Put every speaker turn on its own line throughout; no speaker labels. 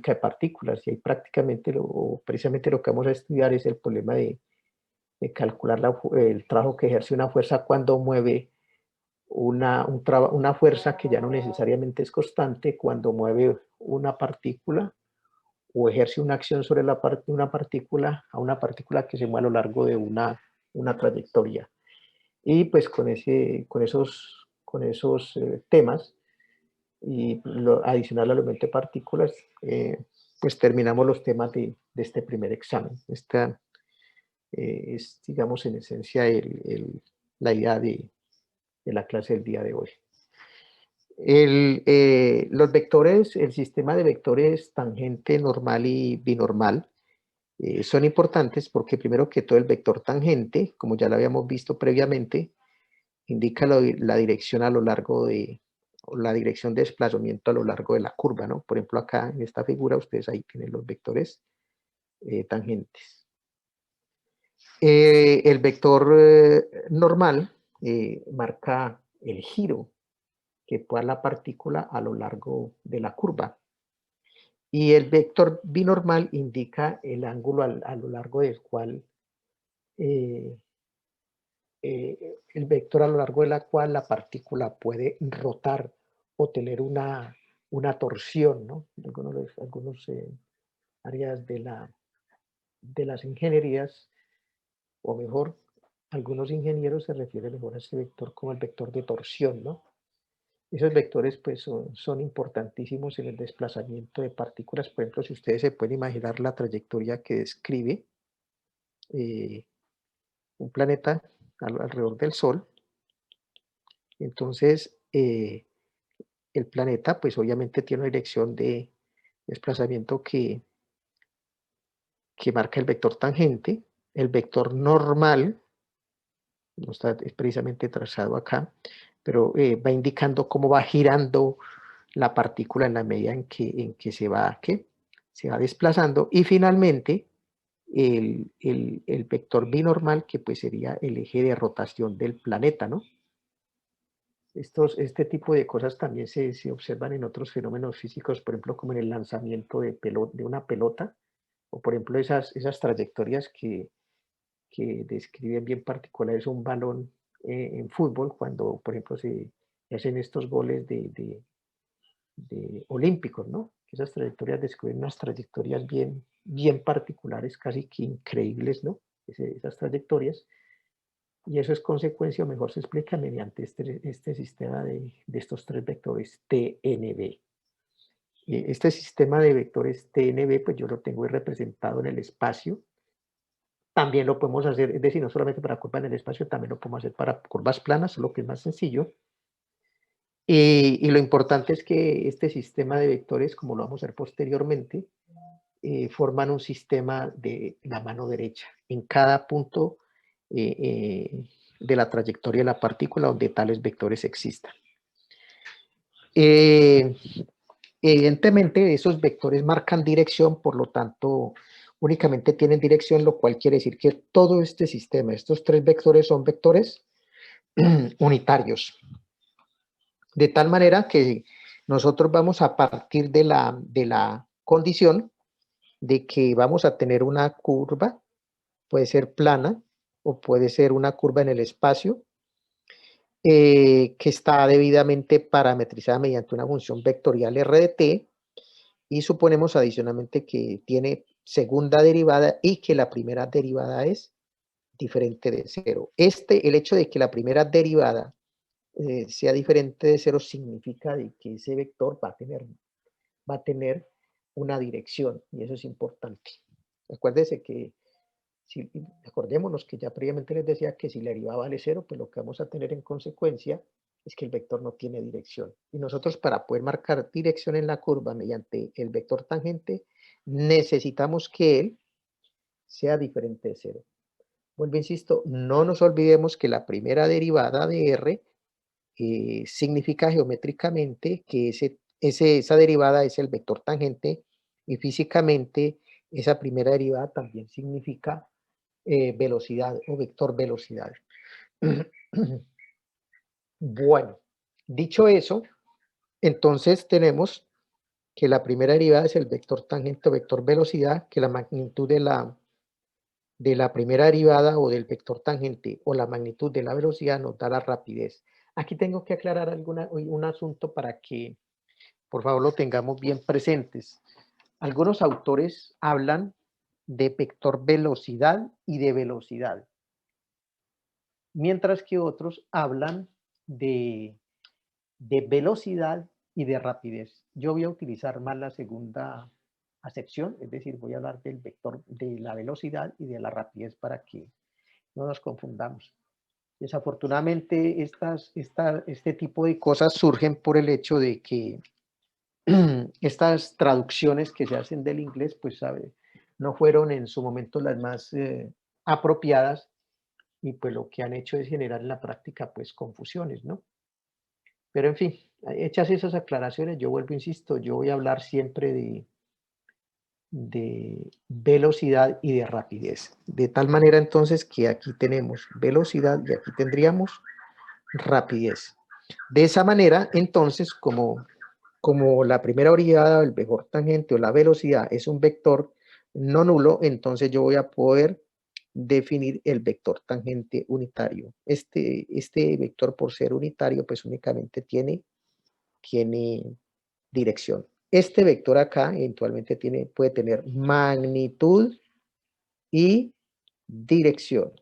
dinámica de partículas, y ahí prácticamente, precisamente lo que vamos a estudiar es el problema de calcular el trabajo que ejerce una fuerza cuando mueve una fuerza que ya no necesariamente es constante cuando mueve una partícula o ejerce una acción sobre una partícula a una partícula que se mueve a lo largo de una trayectoria. Y pues con esos temas y adicional al elemento de partículas, pues terminamos los temas de este primer examen. Esta es, digamos, en esencia la idea de la clase del día de hoy. Los vectores, el sistema de vectores tangente, normal y binormal son importantes porque primero que todo el vector tangente, como ya lo habíamos visto previamente, indica la dirección a lo largo o la dirección de desplazamiento a lo largo de la curva, ¿no? Por ejemplo, acá en esta figura ustedes ahí tienen los vectores tangentes. El vector normal marca el giro que pueda la partícula a lo largo de la curva. Y el vector binormal indica el ángulo a lo largo del cual el vector a lo largo de la cual la partícula puede rotar o tener una torsión, ¿no? Algunos áreas de las ingenierías, o mejor, algunos ingenieros se refieren mejor a ese vector como el vector de torsión, ¿no? Esos vectores pues son importantísimos en el desplazamiento de partículas. Por ejemplo, si ustedes se pueden imaginar la trayectoria que describe un planeta alrededor del Sol, entonces el planeta pues obviamente tiene una dirección de desplazamiento que marca el vector tangente. El vector normal no está precisamente trazado acá, pero va indicando cómo va girando la partícula en la medida en que se va desplazando. Y finalmente el vector binormal, que pues sería el eje de rotación del planeta, ¿no? Este tipo de cosas también se observan en otros fenómenos físicos, por ejemplo, como en el lanzamiento de una pelota, o por ejemplo esas trayectorias que describen bien particulares un balón en fútbol, cuando por ejemplo se hacen estos goles de olímpicos, ¿no? Esas trayectorias describen unas trayectorias bien particulares, casi que increíbles, ¿no? Esas trayectorias. Y eso es consecuencia, o mejor se explica, mediante este sistema de estos tres vectores TNB. Este sistema de vectores TNB, pues yo lo tengo representado en el espacio. También lo podemos hacer, es decir, no solamente para curvas en el espacio, también lo podemos hacer para curvas planas, lo que es más sencillo. Y lo importante es que este sistema de vectores, como lo vamos a ver posteriormente, forman un sistema de la mano derecha en cada punto de la trayectoria de la partícula donde tales vectores existan. Evidentemente, esos vectores marcan dirección, por lo tanto, únicamente tienen dirección, lo cual quiere decir que todo este sistema, estos tres vectores son vectores unitarios. De tal manera que nosotros vamos a partir de la condición de que vamos a tener una curva, puede ser plana o puede ser una curva en el espacio, que está debidamente parametrizada mediante una función vectorial r de t, y suponemos adicionalmente que tiene segunda derivada y que la primera derivada es diferente de cero. El hecho de que la primera derivada sea diferente de cero significa de que ese vector va a tener una dirección, y eso es importante. Acuérdense que, acordémonos que ya previamente les decía que si la derivada vale cero, pues lo que vamos a tener en consecuencia es que el vector no tiene dirección. Y nosotros, para poder marcar dirección en la curva mediante el vector tangente, necesitamos que él sea diferente de cero. Vuelvo, insisto, no nos olvidemos que la primera derivada de r significa geométricamente que esa derivada es el vector tangente, y físicamente esa primera derivada también significa velocidad o vector velocidad. Bueno, dicho eso, entonces tenemos que la primera derivada es el vector tangente o vector velocidad, que la magnitud de la primera derivada o del vector tangente o la magnitud de la velocidad nos da la rapidez. Aquí tengo que aclarar un asunto para que por favor lo tengamos bien presentes. Algunos autores hablan de vector velocidad y de velocidad, mientras que otros hablan de velocidad y de rapidez. Yo voy a utilizar más la segunda acepción, es decir, voy a hablar del vector de la velocidad y de la rapidez para que no nos confundamos. Desafortunadamente, este tipo de cosas surgen por el hecho de que estas traducciones que se hacen del inglés, pues sabe, no fueron en su momento las más apropiadas y pues lo que han hecho es generar en la práctica pues confusiones, ¿no? Pero en fin, hechas esas aclaraciones, yo vuelvo, insisto, yo voy a hablar siempre de velocidad y de rapidez. De tal manera entonces que aquí tenemos velocidad y aquí tendríamos rapidez. De esa manera, entonces, como la primera derivada, el vector tangente o la velocidad es un vector no nulo, entonces yo voy a poder definir el vector tangente unitario. Este vector, por ser unitario, pues únicamente tiene dirección. Este vector acá eventualmente puede tener magnitud y dirección.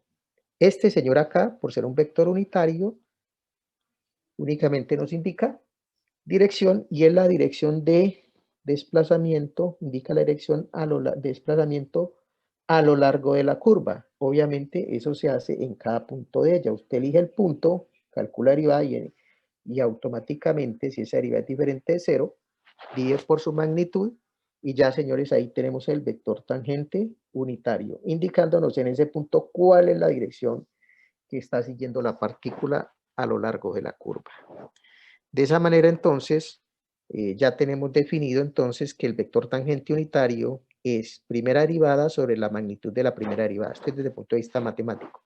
Este señor acá, por ser un vector unitario, únicamente nos indica dirección y es la dirección de desplazamiento, indica la dirección desplazamiento a lo largo de la curva. Obviamente eso se hace en cada punto de ella. Usted elige el punto, calcula la derivada y automáticamente, si esa derivada es diferente de 0, divide por su magnitud y ya, señores, ahí tenemos el vector tangente unitario, indicándonos en ese punto cuál es la dirección que está siguiendo la partícula a lo largo de la curva. De esa manera, entonces, ya tenemos definido entonces que el vector tangente unitario es primera derivada sobre la magnitud de la primera derivada. Esto es desde el punto de vista matemático.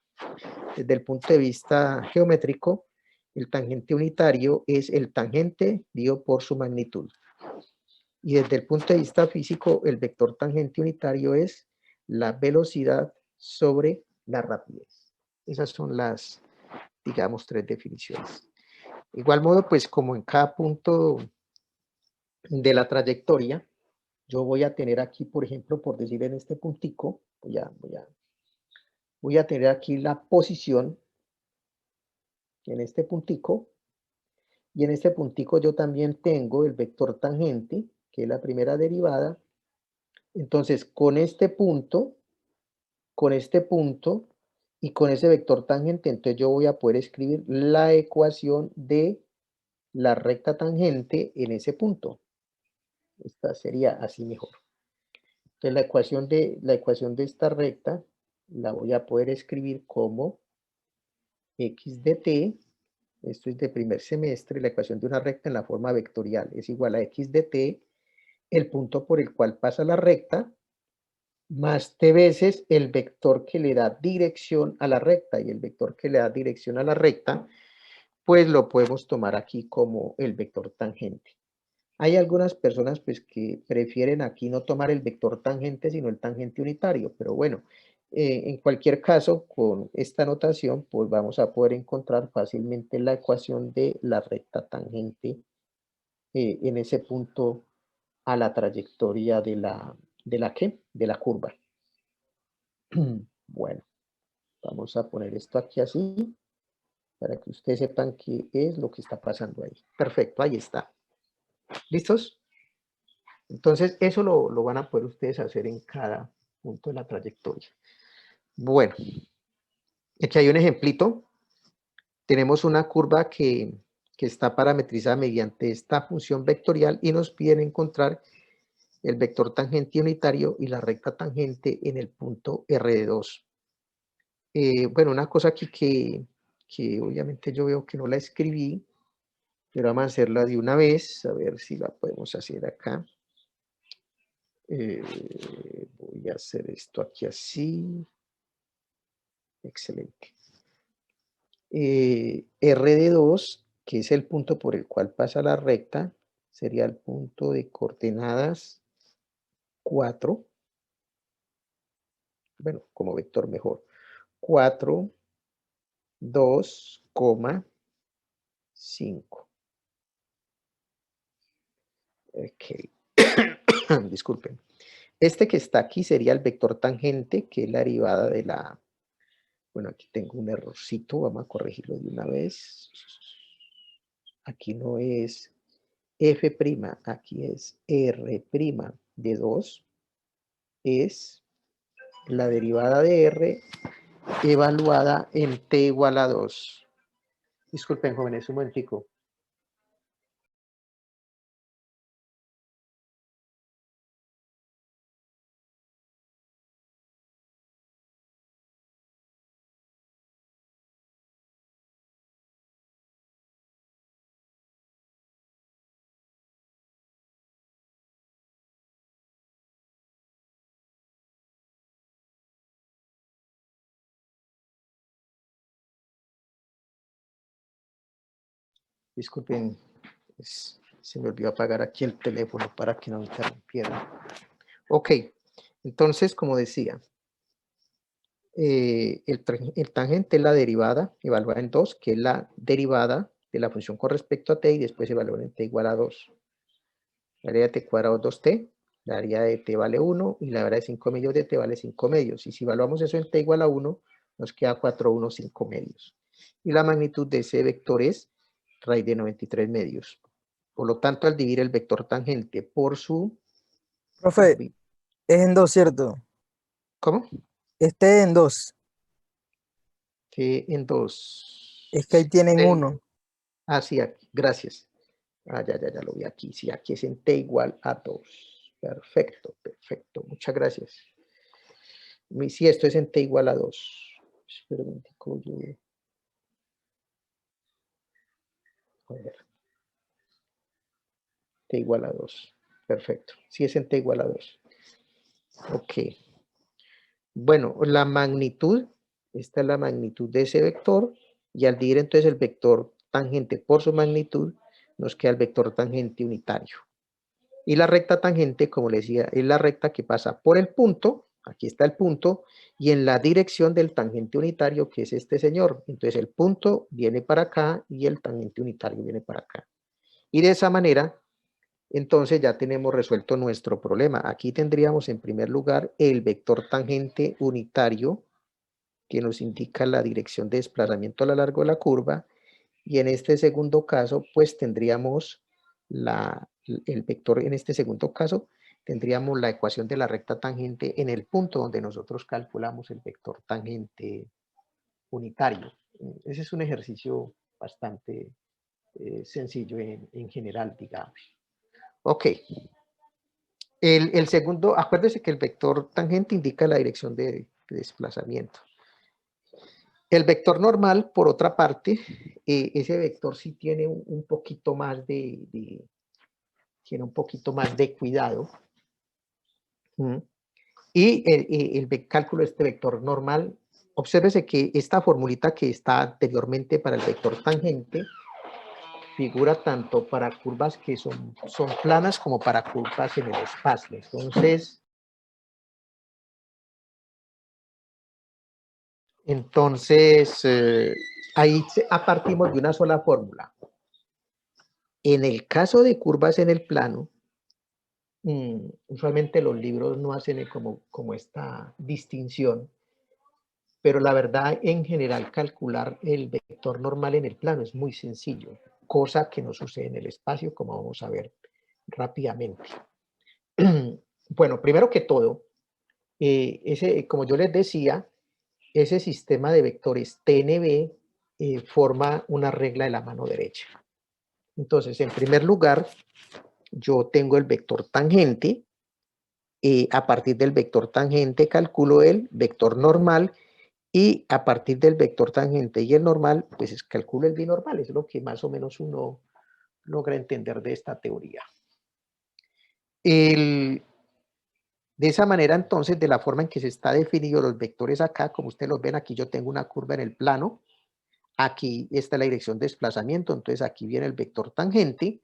Desde el punto de vista geométrico, el tangente unitario es el tangente dividido por su magnitud. Y desde el punto de vista físico, el vector tangente unitario es la velocidad sobre la rapidez. Esas son las, digamos, tres definiciones. De igual modo, pues como en cada punto de la trayectoria, yo voy a tener aquí, por ejemplo, por decir en este puntico, voy a tener aquí la posición en este puntico, y en este puntico yo también tengo el vector tangente, que es la primera derivada. Entonces, con este punto y con ese vector tangente, entonces yo voy a poder escribir la ecuación de la recta tangente en ese punto. Esta sería así mejor. Entonces la ecuación de esta recta la voy a poder escribir como x de t, esto es de primer semestre, la ecuación de una recta en la forma vectorial es igual a x de t, el punto por el cual pasa la recta, más t veces el vector que le da dirección a la recta, y el vector que le da dirección a la recta, pues lo podemos tomar aquí como el vector tangente. Hay algunas personas pues que prefieren aquí no tomar el vector tangente, sino el tangente unitario, pero bueno, en cualquier caso, con esta notación, pues vamos a poder encontrar fácilmente la ecuación de la recta tangente en ese punto a la trayectoria de la curva. Bueno, vamos a poner esto aquí así, para que ustedes sepan qué es lo que está pasando ahí. Perfecto, ahí está. ¿Listos? Entonces, eso lo van a poder ustedes hacer en cada punto de la trayectoria. Bueno, aquí hay un ejemplito. Tenemos una curva que está parametrizada mediante esta función vectorial y nos piden encontrar el vector tangente unitario y la recta tangente en el punto R de 2. Bueno, una cosa aquí que obviamente yo veo que no la escribí, pero vamos a hacerla de una vez, a ver si la podemos hacer acá. Voy a hacer esto aquí así. Excelente. R de 2, que es el punto por el cual pasa la recta, sería el punto de coordenadas 4, bueno, como vector mejor, 4, 2, 5. Ok, disculpen. Este que está aquí sería el vector tangente, que es la derivada de la... Bueno, aquí tengo un errorcito, vamos a corregirlo de una vez. Aquí no es f', aquí es r' de 2, es la derivada de r evaluada en t igual a 2. Disculpen, jóvenes, un momentico. Disculpen, se me olvidó apagar aquí el teléfono para que no me interrumpiera. Ok, entonces, como decía, el tangente es la derivada evaluada en 2, que es la derivada de la función con respecto a t y después evaluada en t igual a 2. La área de t cuadrado 2t, la área de t vale 1 y la área de 5 medios de t vale 5 medios. Y si evaluamos eso en t igual a 1, nos queda 4, 1, 5 medios. Y la magnitud de ese vector es raíz de 93 medios. Por lo tanto, al dividir el vector tangente por su...
Profe, es en 2, ¿cierto?
¿Cómo?
Este es en 2.
T en 2.
Es que ahí tienen 1.
Ah, sí, aquí, gracias. Ah, ya lo vi aquí. Sí, aquí es en t igual a 2. Perfecto, perfecto. Muchas gracias. Sí, esto es en t igual a 2. Espera un momentico, a ver, t igual a 2. Perfecto. Sí, es en t igual a 2. Ok. Bueno, la magnitud, esta es la magnitud de ese vector, y al dividir entonces el vector tangente por su magnitud, nos queda el vector tangente unitario. Y la recta tangente, como les decía, es la recta que pasa por el punto, aquí está el punto, y en la dirección del tangente unitario, que es este señor. Entonces el punto viene para acá y el tangente unitario viene para acá. Y de esa manera, entonces ya tenemos resuelto nuestro problema. Aquí tendríamos en primer lugar el vector tangente unitario, que nos indica la dirección de desplazamiento a lo largo de la curva, y en este segundo caso, pues tendríamos el vector, en este segundo caso, tendríamos la ecuación de la recta tangente en el punto donde nosotros calculamos el vector tangente unitario. Ese es un ejercicio bastante sencillo en general, digamos. Ok. El segundo, acuérdese que el vector tangente indica la dirección de desplazamiento. El vector normal, por otra parte, ese vector sí tiene un poquito más tiene un poquito más de cuidado. Y el cálculo de este vector normal, obsérvese que esta formulita que está anteriormente para el vector tangente figura tanto para curvas que son planas como para curvas en el espacio. Entonces ahí partimos de una sola fórmula. En el caso de curvas en el plano, usualmente los libros no hacen como esta distinción, pero la verdad en general calcular el vector normal en el plano es muy sencillo, cosa que no sucede en el espacio, como vamos a ver rápidamente. Bueno, primero que todo, como yo les decía, ese sistema de vectores TNB forma una regla de la mano derecha. Entonces, en primer lugar, yo tengo el vector tangente. A partir del vector tangente calculo el vector normal y a partir del vector tangente y el normal, pues calculo el binormal. Es lo que más o menos uno logra entender de esta teoría. De esa manera, entonces, de la forma en que se está definido los vectores acá, como ustedes los ven, aquí yo tengo una curva en el plano, aquí está la dirección de desplazamiento, entonces aquí viene el vector tangente,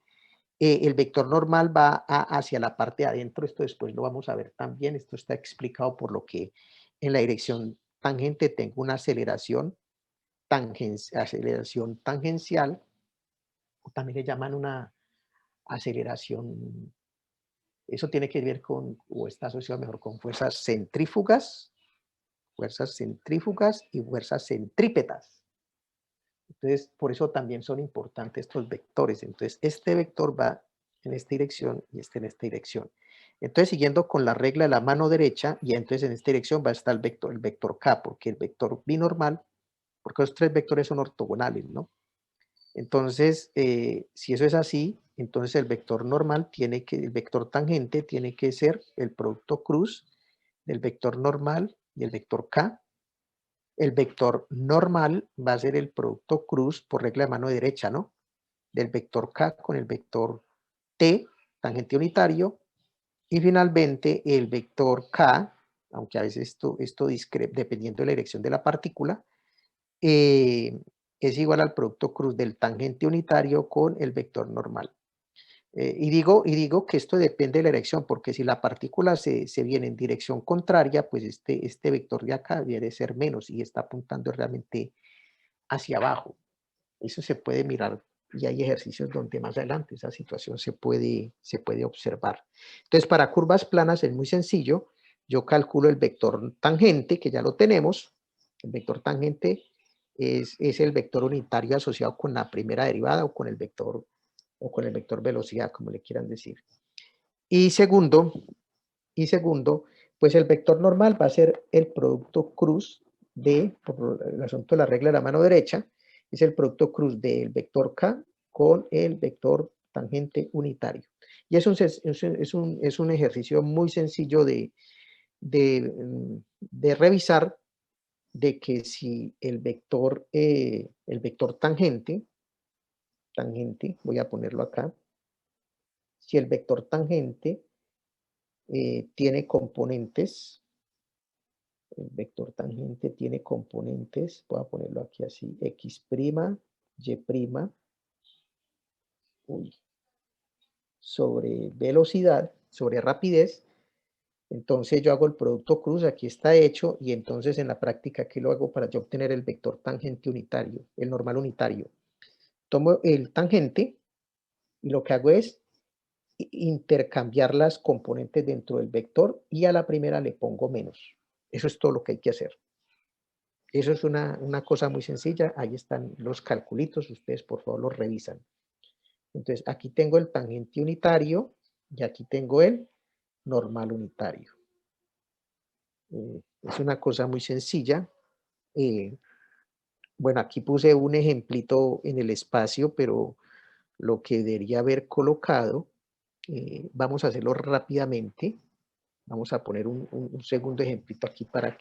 el vector normal va hacia la parte de adentro, esto después lo vamos a ver también, esto está explicado por lo que en la dirección tangente tengo una aceleración tangencial, o también le llaman una aceleración, eso tiene que ver con, o está asociado mejor con fuerzas centrífugas y fuerzas centrípetas. Entonces, por eso también son importantes estos vectores. Entonces, este vector va en esta dirección y este en esta dirección. Entonces, siguiendo con la regla de la mano derecha, y entonces en esta dirección va a estar el vector K, porque el vector binormal, porque los tres vectores son ortogonales, ¿no? Entonces, si eso es así, entonces el vector normal el vector tangente tiene que ser el producto cruz del vector normal y el vector K. El vector normal va a ser el producto cruz por regla de mano derecha, ¿no? Del vector K con el vector T, tangente unitario, y finalmente el vector K, aunque a veces esto discrepa dependiendo de la dirección de la partícula, es igual al producto cruz del tangente unitario con el vector normal. Y digo que esto depende de la dirección, porque si la partícula se viene en dirección contraria, pues este vector de acá debe ser menos y está apuntando realmente hacia abajo. Eso se puede mirar y hay ejercicios donde más adelante esa situación se puede observar. Entonces, para curvas planas es muy sencillo. Yo calculo el vector tangente, que ya lo tenemos. El vector tangente es el vector unitario asociado con la primera derivada o con el vector velocidad, como le quieran decir. Y segundo, pues el vector normal va a ser el producto cruz por el asunto de la regla de la mano derecha, es el producto cruz del vector K con el vector tangente unitario. Y es un ejercicio muy sencillo de revisar, de que si el vector tangente, voy a ponerlo acá, si el vector tangente tiene componentes, el vector tangente tiene componentes, voy a ponerlo aquí así, x', y', sobre velocidad, sobre rapidez, entonces yo hago el producto cruz, aquí está hecho, y entonces en la práctica, ¿qué lo hago para yo obtener el vector tangente unitario, el normal unitario? Tomo el tangente y lo que hago es intercambiar las componentes dentro del vector y a la primera le pongo menos. Eso es todo lo que hay que hacer. Eso es una cosa muy sencilla. Ahí están los calculitos. Ustedes por favor los revisan. Entonces aquí tengo el tangente unitario y aquí tengo el normal unitario. Es una cosa muy sencilla. Bueno, aquí puse un ejemplito en el espacio, pero lo que debería haber colocado, vamos a hacerlo rápidamente. Vamos a poner un segundo ejemplito aquí para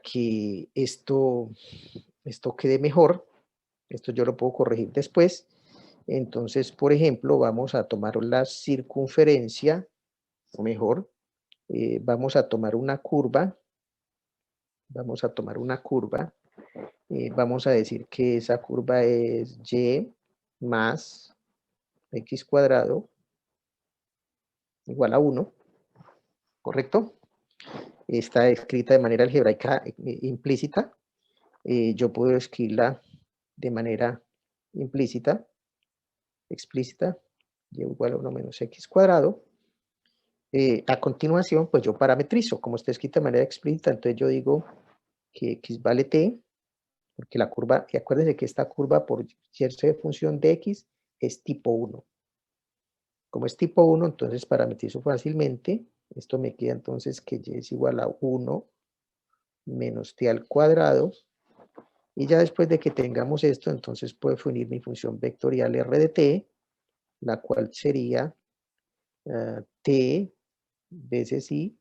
que esto quede mejor. Esto yo lo puedo corregir después. Entonces, por ejemplo, vamos a tomar la circunferencia, o mejor, vamos a tomar una curva. Vamos a tomar una curva. Vamos a decir que esa curva es y más x cuadrado igual a 1, ¿correcto? Está escrita de manera algebraica implícita. Yo puedo escribirla de manera implícita, explícita, y igual a 1 menos x cuadrado. A continuación, pues yo parametrizo, como está escrita de manera explícita, entonces yo digo que x vale t, porque la curva, y acuérdense que esta curva por cierta función de x es tipo 1. Como es tipo 1, entonces parametrizo fácilmente. Esto me queda entonces que y es igual a 1 menos t al cuadrado. Y ya después de que tengamos esto, entonces puedo definir mi función vectorial r de t, la cual sería t veces i,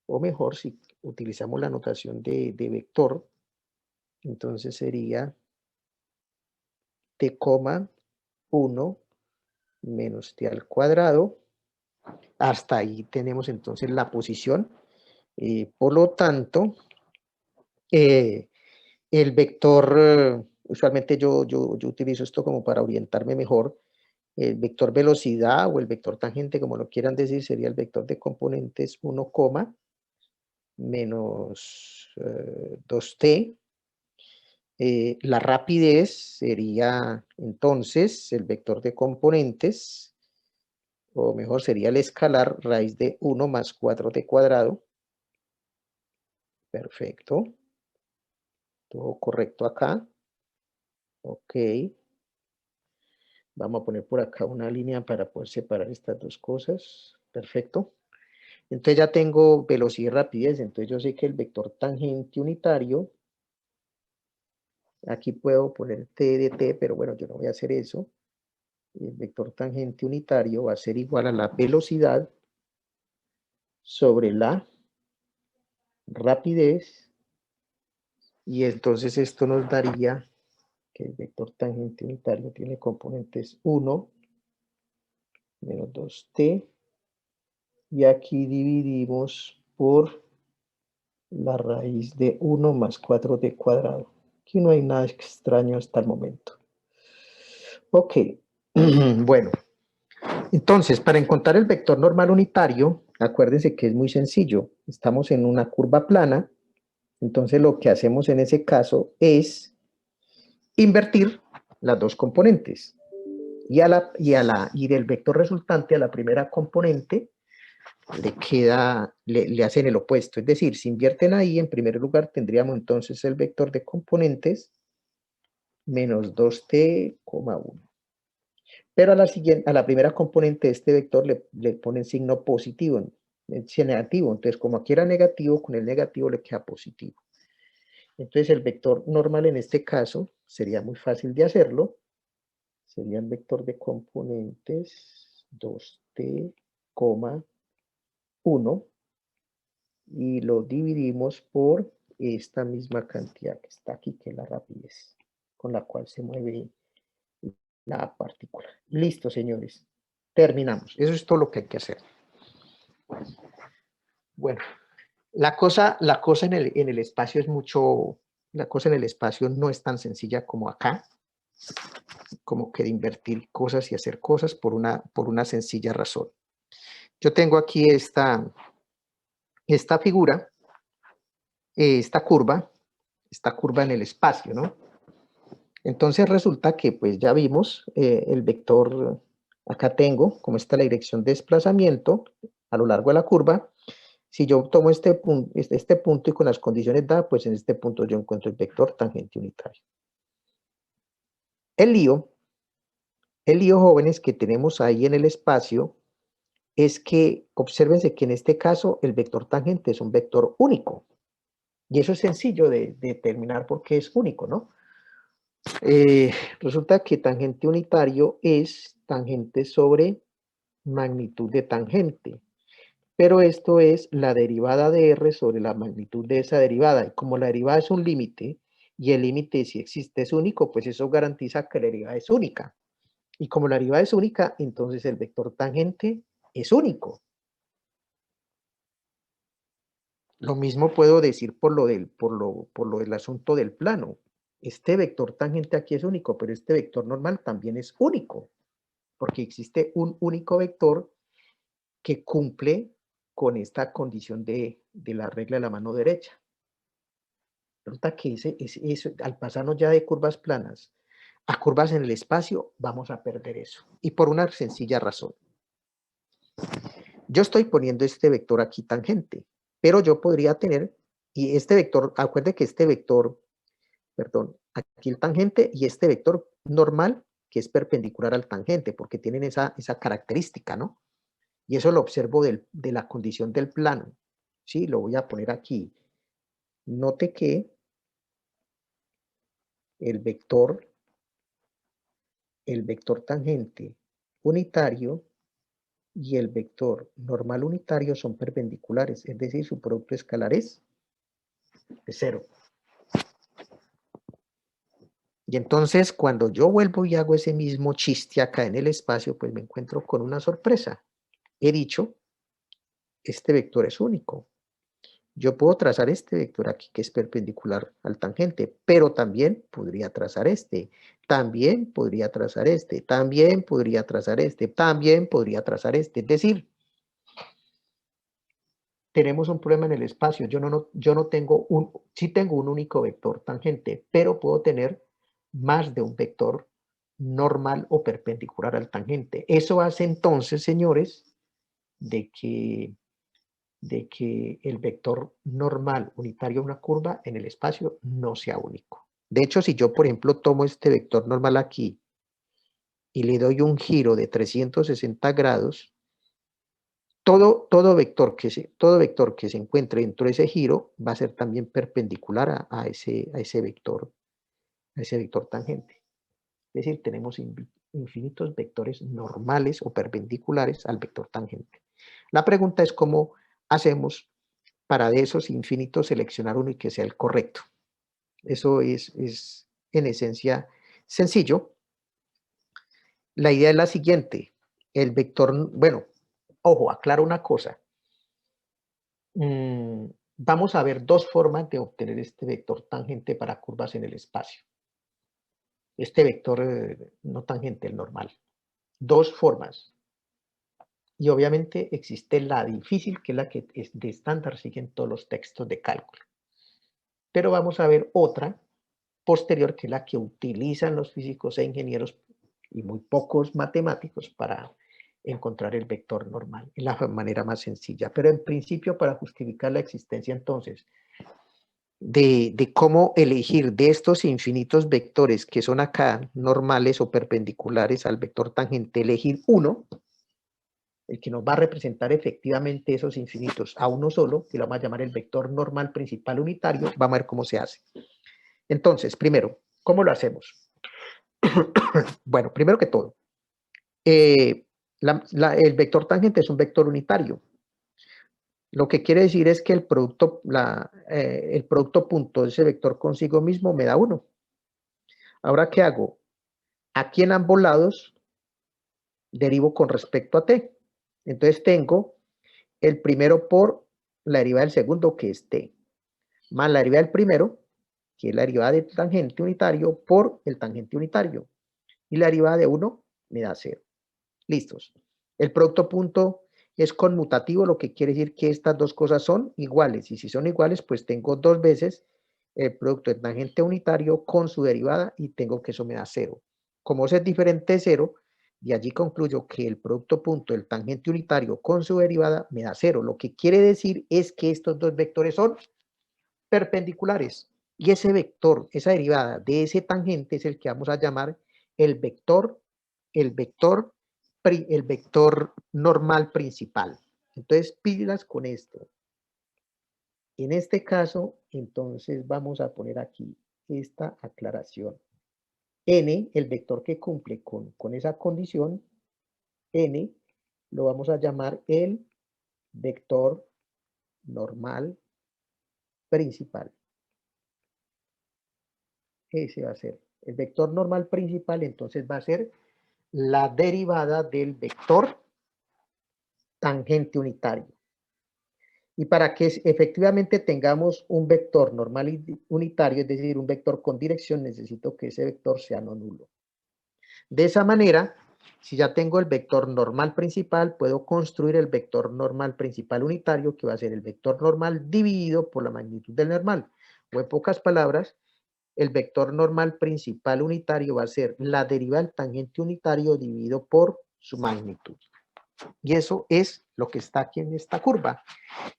o mejor, si utilizamos la notación de vector, entonces sería t, 1 menos t al cuadrado. Hasta ahí tenemos entonces la posición. Por lo tanto, el vector usualmente yo utilizo esto como para orientarme mejor. El vector velocidad o el vector tangente, como lo quieran decir, sería el vector de componentes 1, menos 2t. La rapidez sería entonces el vector de componentes, o mejor sería el escalar raíz de 1 más 4t cuadrado. Perfecto. Todo correcto acá. Ok. Vamos a poner por acá una línea para poder separar estas dos cosas. Perfecto. Entonces ya tengo velocidad y rapidez. Entonces yo sé que el vector tangente unitario, aquí puedo poner t de t, pero bueno, yo no voy a hacer eso. El vector tangente unitario va a ser igual a la velocidad sobre la rapidez. Y entonces esto nos daría que el vector tangente unitario tiene componentes 1 menos 2t. Y aquí dividimos por la raíz de 1 más 4t cuadrado. Aquí no hay nada extraño hasta el momento. Ok, bueno. Entonces, para encontrar el vector normal unitario, acuérdense que es muy sencillo. Estamos en una curva plana. Entonces, lo que hacemos en ese caso es invertir las dos componentes. Y del vector resultante a la primera componente le hacen el opuesto. Es decir, si invierten ahí, en primer lugar tendríamos entonces el vector de componentes menos 2t,1. Pero a la primera componente de este vector le ponen signo positivo, negativo. Entonces, como aquí era negativo, con el negativo le queda positivo. Entonces, el vector normal en este caso sería muy fácil de hacerlo. Sería el vector de componentes 2t,1. Y lo dividimos por esta misma cantidad que está aquí, que es la rapidez con la cual se mueve la partícula. Listo, señores. Terminamos. Eso es todo lo que hay que hacer. Bueno, la cosa en el espacio es mucho, la cosa en el espacio no es tan sencilla como acá, como que de invertir cosas y hacer cosas por una sencilla razón. Yo tengo aquí esta figura, esta curva en el espacio, ¿no? Entonces resulta que pues ya vimos el vector, acá tengo como está la dirección de desplazamiento a lo largo de la curva. Si yo tomo este punto y con las condiciones dadas, pues en este punto yo encuentro el vector tangente unitario. El lío, jóvenes, que tenemos ahí en el espacio es que, obsérvense que en este caso el vector tangente es un vector único. Y eso es sencillo de determinar porque es único, ¿no? Resulta que tangente unitario es tangente sobre magnitud de tangente, pero esto es la derivada de R sobre la magnitud de esa derivada, y como la derivada es un límite, y el límite, si existe, es único, pues eso garantiza que la derivada es única, y como la derivada es única, entonces el vector tangente es único. Lo mismo puedo decir por lo del asunto del plano. Este vector tangente aquí es único, pero este vector normal también es único, porque existe un único vector que cumple con esta condición de la regla de la mano derecha. Resulta que al pasarnos ya de curvas planas a curvas en el espacio, vamos a perder eso. Y por una sencilla razón. Yo estoy poniendo este vector aquí tangente, pero yo podría tener, y este vector, acuérdense que este vector, perdón, aquí el tangente y este vector normal, que es perpendicular al tangente, porque tienen esa característica, ¿no? Y eso lo observo de la condición del plano. ¿Sí? Lo voy a poner aquí. Note que el vector tangente unitario y el vector normal unitario son perpendiculares, es decir, su producto escalar es de 0. Y entonces, cuando yo vuelvo y hago ese mismo chiste acá en el espacio, pues me encuentro con una sorpresa. He dicho, este vector es único. Yo puedo trazar este vector aquí que es perpendicular al tangente, pero también podría trazar este, también podría trazar este, también podría trazar este, también podría trazar este. Es decir, tenemos un problema en el espacio. Yo no tengo sí tengo un único vector tangente, pero puedo tener más de un vector normal o perpendicular al tangente. Eso hace entonces, señores, de que el vector normal unitario de una curva en el espacio no sea único. De hecho, si yo, por ejemplo, tomo este vector normal aquí y le doy un giro de 360 grados, todo vector que se encuentre dentro de ese giro va a ser también perpendicular a ese vector tangente. Es decir, tenemos infinitos vectores normales o perpendiculares al vector tangente. La pregunta es cómo hacemos para de esos infinitos seleccionar uno y que sea el correcto. Eso es en esencia sencillo. La idea es la siguiente. El vector, bueno, ojo, aclaro una cosa. Vamos a ver dos formas de obtener este vector tangente para curvas en el espacio. Este vector no tangente, el normal. Dos formas. Y obviamente existe la difícil, que es la que es de estándar, siguen todos los textos de cálculo. Pero vamos a ver otra posterior, que es la que utilizan los físicos e ingenieros y muy pocos matemáticos para encontrar el vector normal. Es la manera más sencilla. Pero en principio, para justificar la existencia entonces de cómo elegir de estos infinitos vectores que son acá normales o perpendiculares al vector tangente, elegir uno, el que nos va a representar efectivamente esos infinitos a uno solo, que lo vamos a llamar el vector normal principal unitario. Vamos a ver cómo se hace. Entonces, primero, ¿cómo lo hacemos? Bueno, primero que todo, el vector tangente es un vector unitario. Lo que quiere decir es que el producto punto de ese vector consigo mismo me da 1. Ahora, ¿qué hago? Aquí en ambos lados derivo con respecto a t. Entonces tengo el primero por la derivada del segundo, que es t, más la derivada del primero, que es la derivada del tangente unitario, por el tangente unitario. Y la derivada de 1 me da 0. Listos. El producto punto es conmutativo, lo que quiere decir que estas dos cosas son iguales. Y si son iguales, pues tengo dos veces el producto del tangente unitario con su derivada y tengo que eso me da 0. Como eso es diferente de 0, de allí concluyo que el producto punto del tangente unitario con su derivada me da 0. Lo que quiere decir es que estos dos vectores son perpendiculares. Y ese vector, esa derivada de ese tangente es el que vamos a llamar el vector normal principal. Entonces, pilas con esto. En este caso, entonces vamos a poner aquí esta aclaración. N, el vector que cumple con esa condición, N, lo vamos a llamar el vector normal principal. Ese va a ser el vector normal principal, entonces va a ser la derivada del vector tangente unitario. Y para que efectivamente tengamos un vector normal unitario, es decir, un vector con dirección, necesito que ese vector sea no nulo. De esa manera, si ya tengo el vector normal principal, puedo construir el vector normal principal unitario, que va a ser el vector normal dividido por la magnitud del normal. O en pocas palabras, el vector normal principal unitario va a ser la derivada del tangente unitario dividido por su magnitud. Y eso es lo que está aquí en esta curva.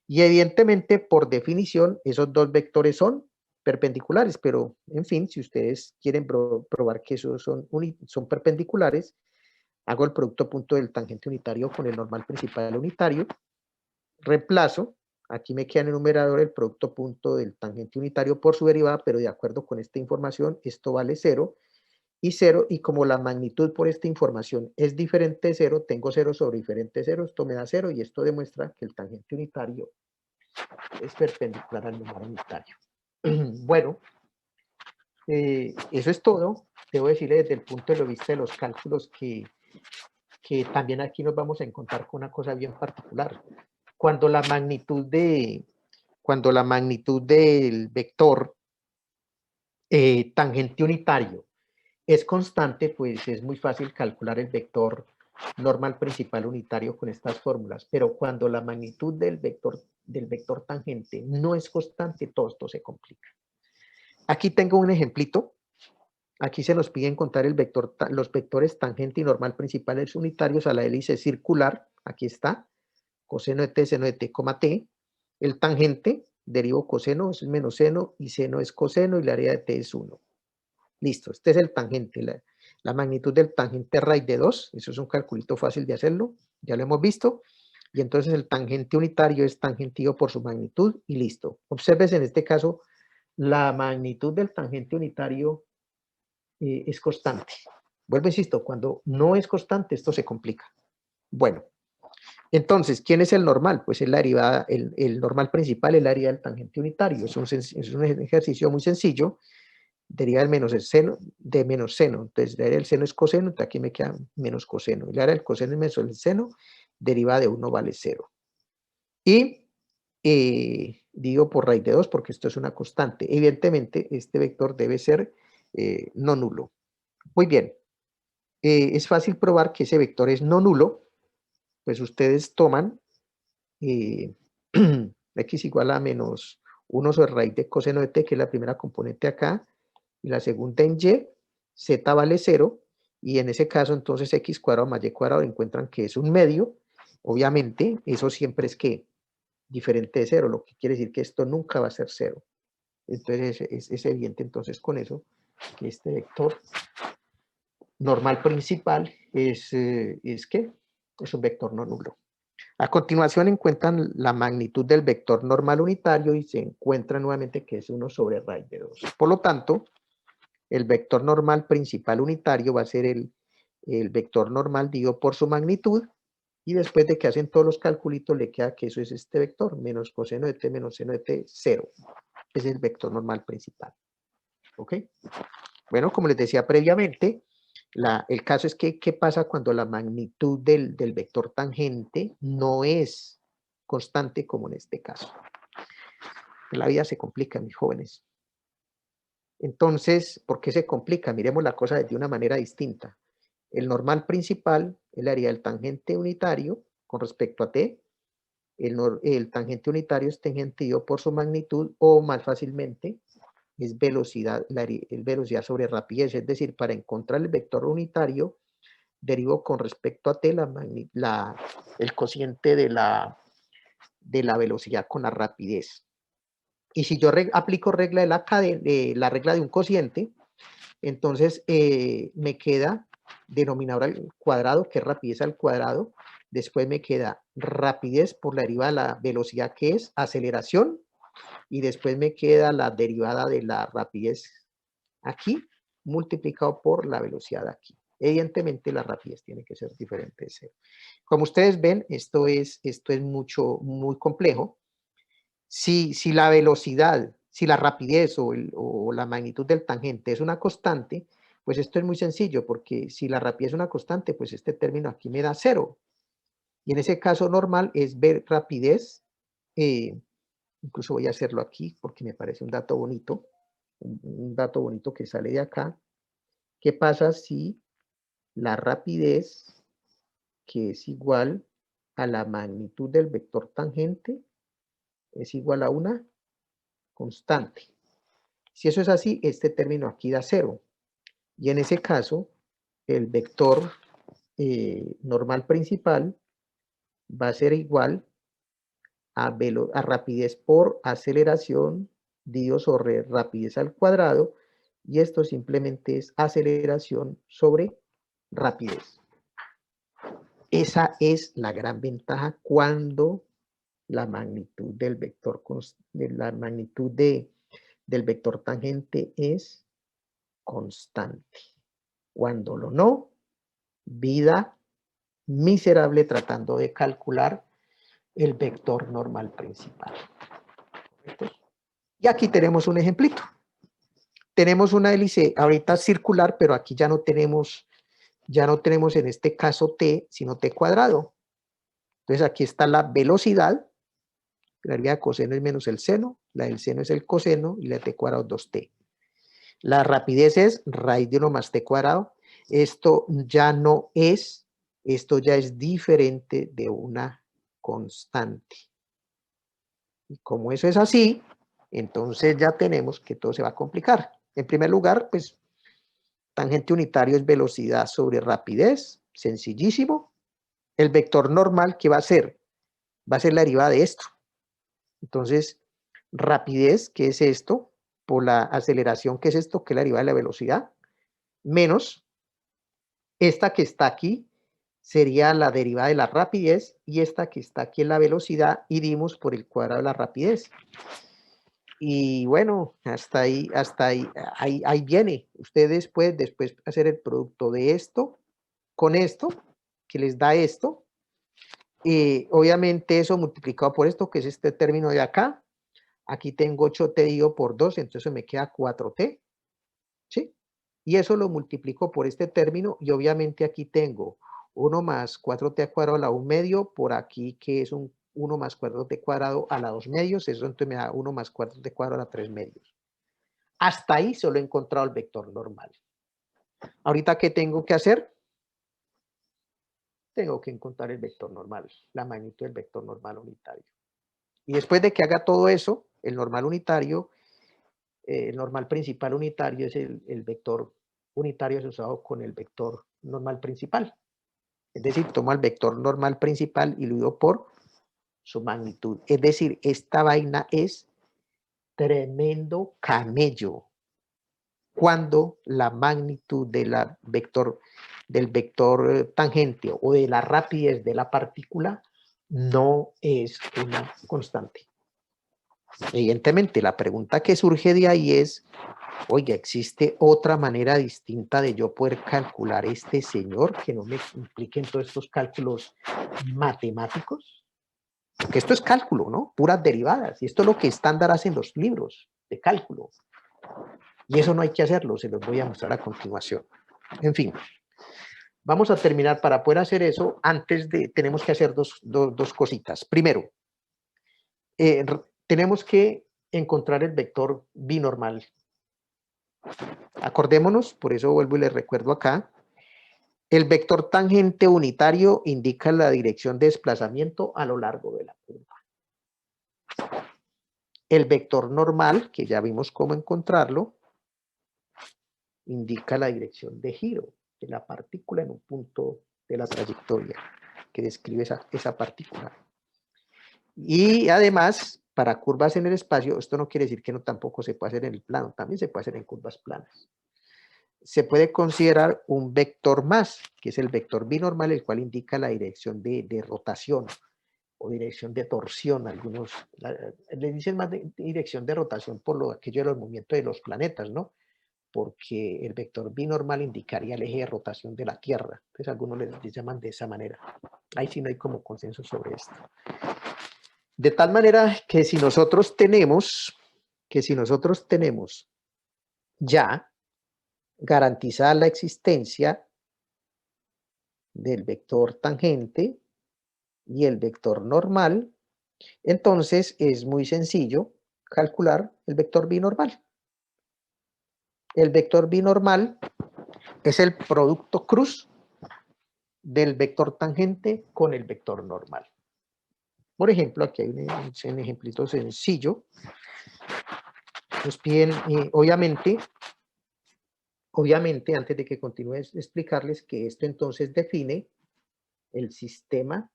Y evidentemente, por definición, esos dos vectores son perpendiculares, pero en fin, si ustedes quieren probar que esos son perpendiculares, hago el producto punto del tangente unitario con el normal principal unitario, reemplazo, aquí me queda en el numerador el producto punto del tangente unitario por su derivada, pero de acuerdo con esta información, esto vale 0, y como la magnitud por esta información es diferente de 0, tengo 0 sobre diferente de 0, esto me da 0, y esto demuestra que el tangente unitario es perpendicular al número unitario. Bueno, eso es todo. Debo decirle desde el punto de vista de los cálculos que también aquí nos vamos a encontrar con una cosa bien particular. Cuando la magnitud de cuando la magnitud del vector tangente unitario es constante, pues es muy fácil calcular el vector normal principal unitario con estas fórmulas, pero cuando la magnitud del vector tangente no es constante, todo esto se complica. Aquí tengo un ejemplito. Aquí se nos pide encontrar los vectores tangente y normal principales unitarios a la hélice circular. Aquí está, coseno de t, seno de t, t. El tangente, derivo coseno, es menos seno, y seno es coseno, y la área de t es 1. Listo, este es el tangente, la magnitud del tangente raíz de 2, eso es un calculito fácil de hacerlo, ya lo hemos visto, y entonces el tangente unitario es tangentivo por su magnitud, y listo. Observes en este caso, la magnitud del tangente unitario es constante. Vuelvo, insisto, cuando no es constante, esto se complica. Bueno, entonces, ¿quién es el normal? Pues es la derivada, el normal principal es la derivada del tangente unitario, es un ejercicio muy sencillo. Deriva del menos el seno, de menos seno. Entonces, la área del seno es coseno, entonces aquí me queda menos coseno. Y la área del coseno es menos el seno, deriva de 1 vale 0. Y digo por raíz de 2 porque esto es una constante. Evidentemente, este vector debe ser no nulo. Muy bien. Es fácil probar que ese vector es no nulo. Pues ustedes toman x igual a menos 1 sobre raíz de coseno de t, que es la primera componente acá, y la segunda en y, z vale 0, y en ese caso entonces x cuadrado más y cuadrado encuentran que es un medio. Obviamente eso siempre es que diferente de 0, lo que quiere decir que esto nunca va a ser 0. Entonces es evidente entonces con eso que este vector normal principal es ¿qué? Es un vector no nulo. A continuación encuentran la magnitud del vector normal unitario y se encuentra nuevamente que es 1 sobre raíz de 2. Por lo tanto, el vector normal principal unitario va a ser el vector normal dividido por su magnitud, y después de que hacen todos los calculitos le queda que eso es este vector, menos coseno de t menos seno de t, 0. Es el vector normal principal. ¿Ok? Bueno, como les decía previamente, el caso es que, ¿qué pasa cuando la magnitud del vector tangente no es constante como en este caso? La vida se complica, mis jóvenes. Entonces, ¿por qué se complica? Miremos la cosa de una manera distinta. El normal principal es la área del tangente unitario con respecto a t. El tangente unitario es tangentivo por su magnitud, o más fácilmente es velocidad, velocidad sobre rapidez. Es decir, para encontrar el vector unitario, derivo con respecto a t el cociente de la velocidad con la rapidez. Y si yo aplico regla la regla de un cociente, entonces me queda denominador al cuadrado, que es rapidez al cuadrado. Después me queda rapidez por la derivada de la velocidad, que es aceleración. Y después me queda la derivada de la rapidez aquí, multiplicado por la velocidad aquí. Evidentemente la rapidez tiene que ser diferente de 0. Como ustedes ven, esto es muy complejo. Si la velocidad, si la rapidez o la magnitud del tangente es una constante, pues esto es muy sencillo, porque si la rapidez es una constante, pues este término aquí me da 0. Y en ese caso normal es ver rapidez, incluso voy a hacerlo aquí porque me parece un dato bonito, un dato bonito que sale de acá. ¿Qué pasa si la rapidez, que es igual a la magnitud del vector tangente, es igual a una constante? Si eso es así, este término aquí da 0. Y en ese caso, el vector normal principal va a ser igual a rapidez por aceleración dividido sobre rapidez al cuadrado, y esto simplemente es aceleración sobre rapidez. Esa es la gran ventaja cuando la magnitud del vector, del vector tangente es constante. Cuando lo no, vida miserable tratando de calcular el vector normal principal. Y aquí tenemos un ejemplito. Tenemos una hélice ahorita circular, pero aquí ya no tenemos en este caso t, sino t cuadrado. Entonces aquí está la velocidad La derivada de coseno es menos el seno, la del seno es el coseno y la de t cuadrado 2t. La rapidez es raíz de 1 más t cuadrado. Esto ya no es, esto ya es diferente de una constante. Y como eso es así, entonces ya tenemos que todo se va a complicar. En primer lugar, pues, tangente unitario es velocidad sobre rapidez, sencillísimo. El vector normal, ¿qué va a ser? Va a ser la derivada de esto. Entonces, rapidez, ¿qué es esto? Por la aceleración, ¿qué es esto? Que es la derivada de la velocidad, menos esta que está aquí, sería la derivada de la rapidez, y esta que está aquí es la velocidad, y dimos por el cuadrado de la rapidez. Y bueno, ahí viene. Ustedes pueden después hacer el producto de esto con esto, que les da esto. Obviamente eso multiplicado por esto, que es este término de acá. Aquí tengo 8t dividido por 2, entonces me queda 4t. ¿Sí? Y eso lo multiplico por este término, y obviamente aquí tengo 1 más 4t al cuadrado a la 1 medio, por aquí que es un 1 más 4t cuadrado a la 2 medios, eso entonces me da 1 más 4t cuadrado a la 3 medios. Hasta ahí solo he encontrado el vector normal. Ahorita, ¿qué tengo que hacer? Tengo que encontrar el vector normal, la magnitud del vector normal unitario. Y después de que haga todo eso, el normal unitario, el normal principal unitario es el vector unitario asociado con el vector normal principal. Es decir, tomo el vector normal principal y lo divido por su magnitud. Es decir, esta vaina es tremendo camello. Cuando la magnitud de del vector tangente o de la rapidez de la partícula no es una constante. Evidentemente, la pregunta que surge de ahí es, oye, ¿existe otra manera distinta de yo poder calcular este señor que no me impliquen todos estos cálculos matemáticos? Porque esto es cálculo, ¿no? Puras derivadas. Y esto es lo que estándar hacen los libros de cálculo. Y eso no hay que hacerlo, se los voy a mostrar a continuación. En fin, vamos a terminar. Para poder hacer eso, tenemos que hacer dos cositas. Primero, tenemos que encontrar el vector binormal. Acordémonos, por eso vuelvo y les recuerdo acá, el vector tangente unitario indica la dirección de desplazamiento a lo largo de la curva. El vector normal, que ya vimos cómo encontrarlo, indica la dirección de giro de la partícula en un punto de la trayectoria que describe esa partícula. Y además, para curvas en el espacio, esto no quiere decir que no tampoco se puede hacer en el plano, también se puede hacer en curvas planas. Se puede considerar un vector más, que es el vector binormal, el cual indica la dirección de rotación o dirección de torsión. Algunos le dicen más de dirección de rotación por aquello de los movimientos de los planetas, ¿no? Porque el vector binormal indicaría el eje de rotación de la Tierra. Entonces algunos les llaman de esa manera. Ahí sí no hay como consenso sobre esto. De tal manera que si nosotros tenemos ya garantizada la existencia del vector tangente y el vector normal, entonces es muy sencillo calcular el vector binormal. El vector binormal es el producto cruz del vector tangente con el vector normal. Por ejemplo, aquí hay un ejemplito sencillo. Nos piden, obviamente, antes de que continúe, explicarles que esto entonces define el sistema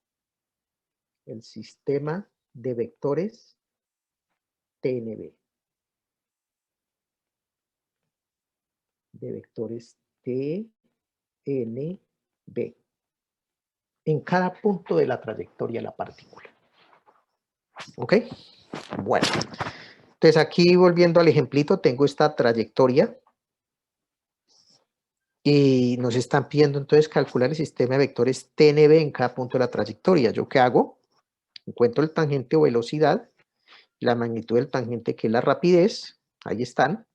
de vectores TNB. De vectores TNB. En cada punto de la trayectoria de la partícula. ¿Ok? Bueno. Entonces aquí, volviendo al ejemplito, tengo esta trayectoria. Y nos están pidiendo entonces calcular el sistema de vectores TNB en cada punto de la trayectoria. ¿Yo qué hago? Encuentro el tangente o velocidad, la magnitud del tangente, que es la rapidez, ahí están.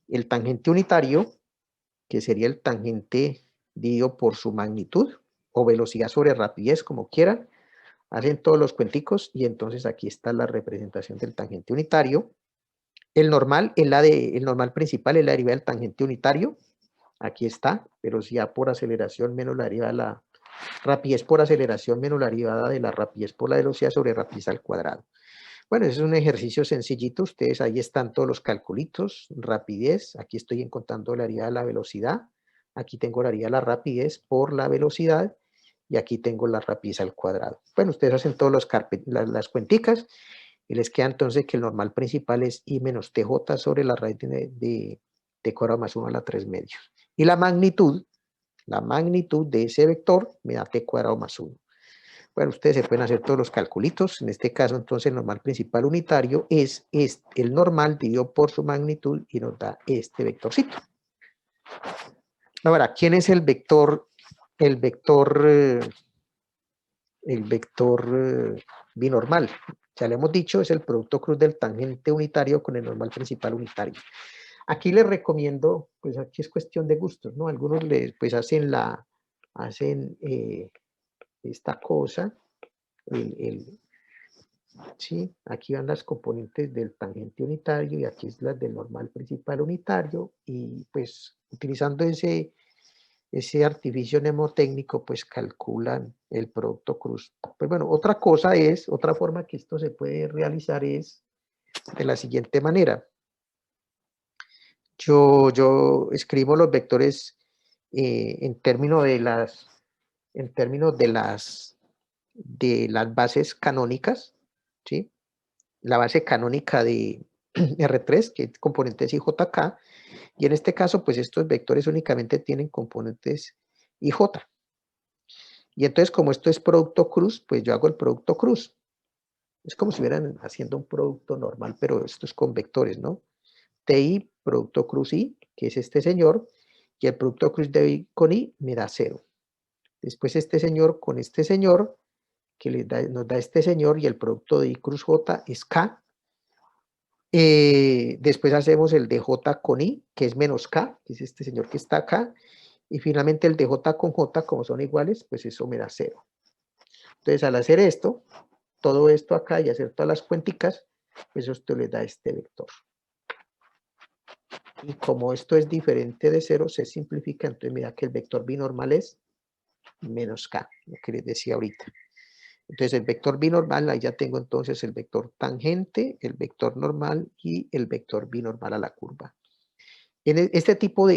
El tangente unitario, que sería el tangente dividido por su magnitud, o velocidad sobre rapidez, como quieran. hacen todos los cuenticos y entonces aquí está la representación del tangente unitario. El normal principal es la derivada del tangente unitario. Aquí está, pero si ya por aceleración menos la derivada de la rapidez por aceleración menos la derivada de la rapidez por la velocidad sobre rapidez al cuadrado. Bueno, ese es un ejercicio sencillito. Ustedes ahí están todos los calculitos, rapidez. Aquí estoy encontrando la derivada de la velocidad. Aquí tengo la derivada de la rapidez por la velocidad. Y aquí tengo la rapidez al cuadrado. Bueno, ustedes hacen todas las cuenticas y les queda entonces que el normal principal es I menos TJ sobre la raíz de T cuadrado más 1 a la 3 medios. Y la magnitud de ese vector me da T cuadrado más 1. Bueno, ustedes se pueden hacer todos los calculitos. En este caso, entonces, el normal principal unitario es el normal dividido por su magnitud y nos da este vectorcito. Ahora, ¿quién es el vector binormal? Ya le hemos dicho, es el producto cruz del tangente unitario con el normal principal unitario. Aquí les recomiendo, pues aquí es cuestión de gustos, ¿no? Algunos pues hacen esta cosa, ¿sí? Aquí van las componentes del tangente unitario y aquí es la del normal principal unitario y pues utilizando ese artificio mnemotécnico pues calculan el producto cruz. Pues bueno, otra forma que esto se puede realizar es de la siguiente manera. Yo escribo los vectores en términos de las bases canónicas, ¿sí? La base canónica de R3, que es componentes IJK, y en este caso, pues estos vectores únicamente tienen componentes IJ. Y entonces, como esto es producto cruz, pues yo hago el producto cruz. Es como si estuvieran haciendo un producto normal, pero esto es con vectores, ¿no? TI, producto cruz I, que es este señor, y el producto cruz de I con I me da 0. Después este señor con este señor, que nos da este señor, y el producto de I cruz J es K. Después hacemos el de J con I, que es menos K, que es este señor que está acá. Y finalmente el de J con J, como son iguales, pues eso me da 0. Entonces al hacer esto, todo esto acá y hacer todas las cuenticas, pues esto le da este vector. Y como esto es diferente de 0, se simplifica, entonces mira que el vector binormal es menos K, lo que les decía ahorita. Entonces el vector binormal, ahí ya tengo entonces el vector tangente, el vector normal y el vector binormal a la curva. Este tipo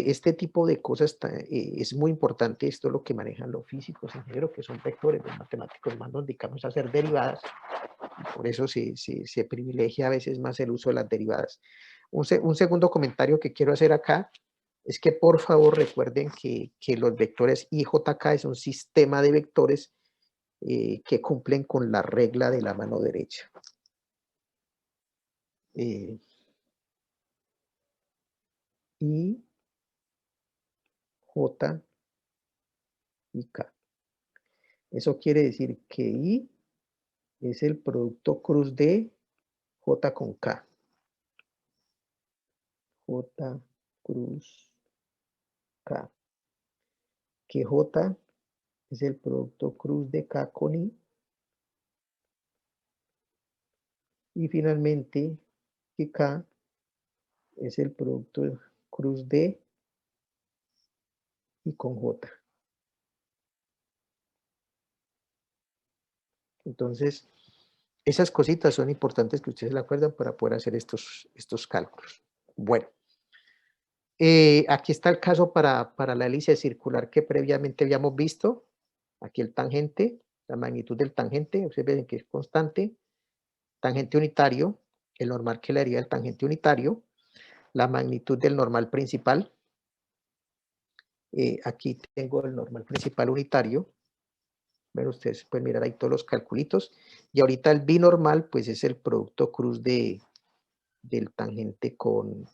de cosas es muy importante. Esto es lo que manejan los físicos ingenieros, que son vectores. Los matemáticos más nos dedicamos a hacer derivadas. Por eso se privilegia a veces más el uso de las derivadas. Un segundo comentario que quiero hacer acá es que por favor recuerden que los vectores IJK es un sistema de vectores que cumplen con la regla de la mano derecha. I, J y K. Eso quiere decir que I es el producto cruz de J con K. J cruz K. Que J es el producto cruz de K con I. Y finalmente, que K es el producto cruz de I con J. Entonces, esas cositas son importantes que ustedes la acuerdan para poder hacer estos cálculos. Bueno, aquí está el caso para la hélice circular que previamente habíamos visto. Aquí el tangente, la magnitud del tangente, ustedes ven que es constante. Tangente unitario, el normal que le haría el tangente unitario. La magnitud del normal principal. Aquí tengo el normal principal unitario. Bueno, ustedes pueden mirar ahí todos los calculitos. Y ahorita el binormal, pues es el producto cruz del tangente ¿con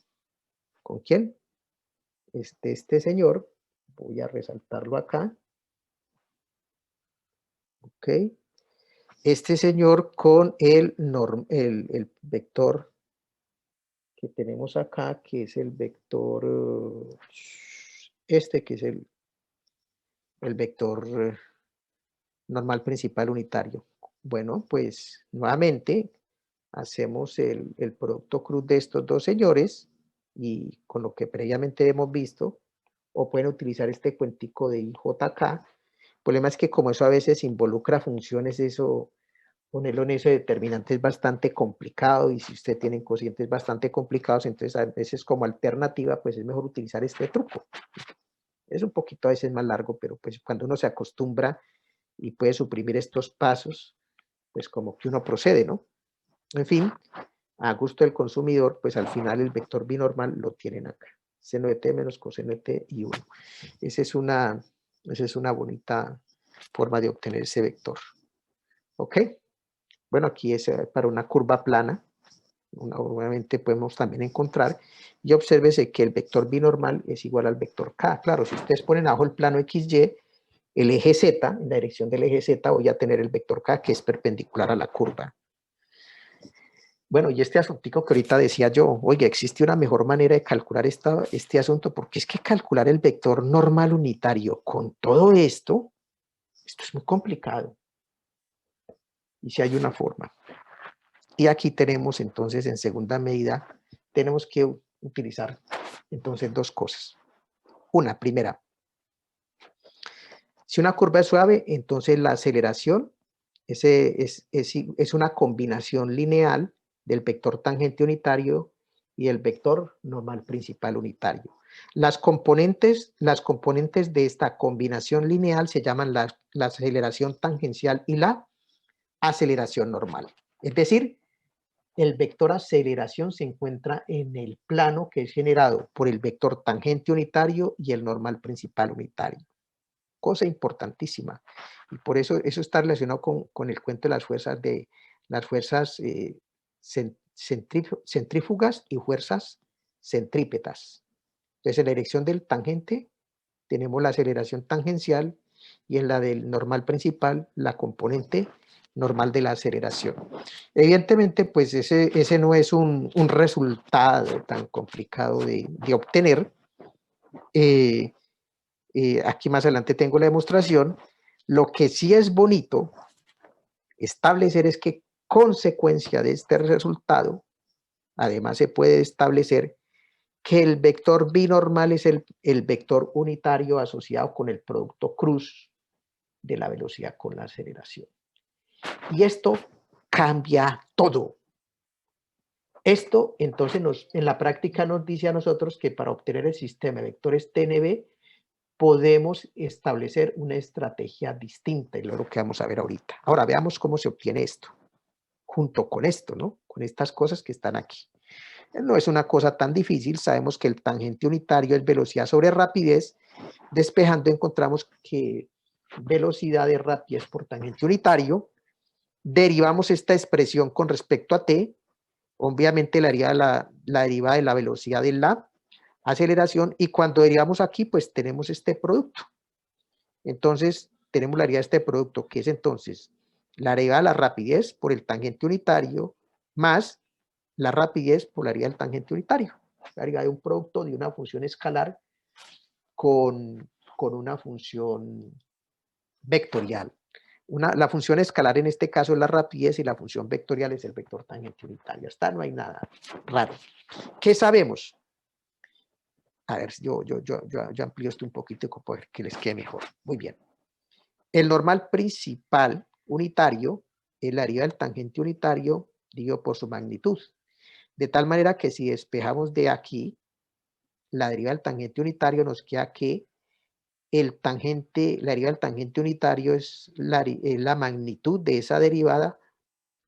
quién? Este señor. Voy a resaltarlo acá. Ok. Este señor con el vector que tenemos acá, que es el vector, que es el vector normal principal unitario. Bueno, pues nuevamente hacemos el producto cruz de estos dos señores y con lo que previamente hemos visto, o pueden utilizar este cuentico de IJK. El problema es que como eso a veces involucra funciones, eso, ponerlo en ese determinante es bastante complicado, y si usted tiene cocientes bastante complicados, entonces a veces como alternativa, pues es mejor utilizar este truco. Es un poquito a veces más largo, pero pues cuando uno se acostumbra y puede suprimir estos pasos, pues como que uno procede, ¿no? En fin, a gusto del consumidor, pues al final el vector binormal lo tienen acá. Seno de t menos coseno de t y 1. Esa es una bonita forma de obtener ese vector. ¿Ok? Bueno, aquí es para una curva plana. Obviamente podemos también encontrar, y obsérvese que el vector binormal es igual al vector k. Claro, si ustedes ponen abajo el plano XY, el eje Z, en la dirección del eje Z voy a tener el vector k que es perpendicular a la curva. Bueno, y este asuntico que ahorita decía yo, oye, existe una mejor manera de calcular este asunto, porque es que calcular el vector normal unitario con todo esto es muy complicado. Y si hay una forma. Y aquí tenemos entonces en segunda medida, tenemos que utilizar entonces dos cosas. Una, primera, si una curva es suave, entonces la aceleración es una combinación lineal del vector tangente unitario y el vector normal principal unitario. Las componentes de esta combinación lineal se llaman la aceleración tangencial y la aceleración normal. Es decir, el vector aceleración se encuentra en el plano que es generado por el vector tangente unitario y el normal principal unitario. Cosa importantísima. Y por eso está relacionado con el cuento de las fuerzas centrífugas y fuerzas centrípetas. Entonces, en la dirección del tangente tenemos la aceleración tangencial, y en la del normal principal la componente normal de la aceleración. Evidentemente, pues ese no es un resultado tan complicado de obtener. Aquí más adelante tengo la demostración. Lo que sí es bonito establecer es que consecuencia de este resultado, además se puede establecer que el vector binormal es el vector unitario asociado con el producto cruz de la velocidad con la aceleración. Y esto cambia todo. Esto entonces en la práctica nos dice a nosotros que para obtener el sistema de vectores TNB podemos establecer una estrategia distinta, y lo que vamos a ver ahorita. Ahora veamos cómo se obtiene esto, junto con esto, ¿no? Con estas cosas que están aquí. No es una cosa tan difícil, sabemos que el tangente unitario es velocidad sobre rapidez. Despejando encontramos que velocidad es rapidez por tangente unitario. Derivamos esta expresión con respecto a t, obviamente la derivada de la velocidad de la aceleración, y cuando derivamos aquí, pues tenemos este producto. Entonces, tenemos la derivada de este producto, que es entonces la derivada de la rapidez por el tangente unitario más la rapidez por la derivada del tangente unitario. La derivada de un producto de una función escalar con una función vectorial. La función escalar en este caso es la rapidez y la función vectorial es el vector tangente unitario. Hasta no hay nada raro. ¿Qué sabemos? A ver, yo amplío esto un poquito para que les quede mejor. Muy bien. El normal principal unitario es la derivada del tangente unitario dividido por su magnitud. De tal manera que si despejamos de aquí la derivada del tangente unitario, nos queda que la derivada del tangente unitario es la magnitud de esa derivada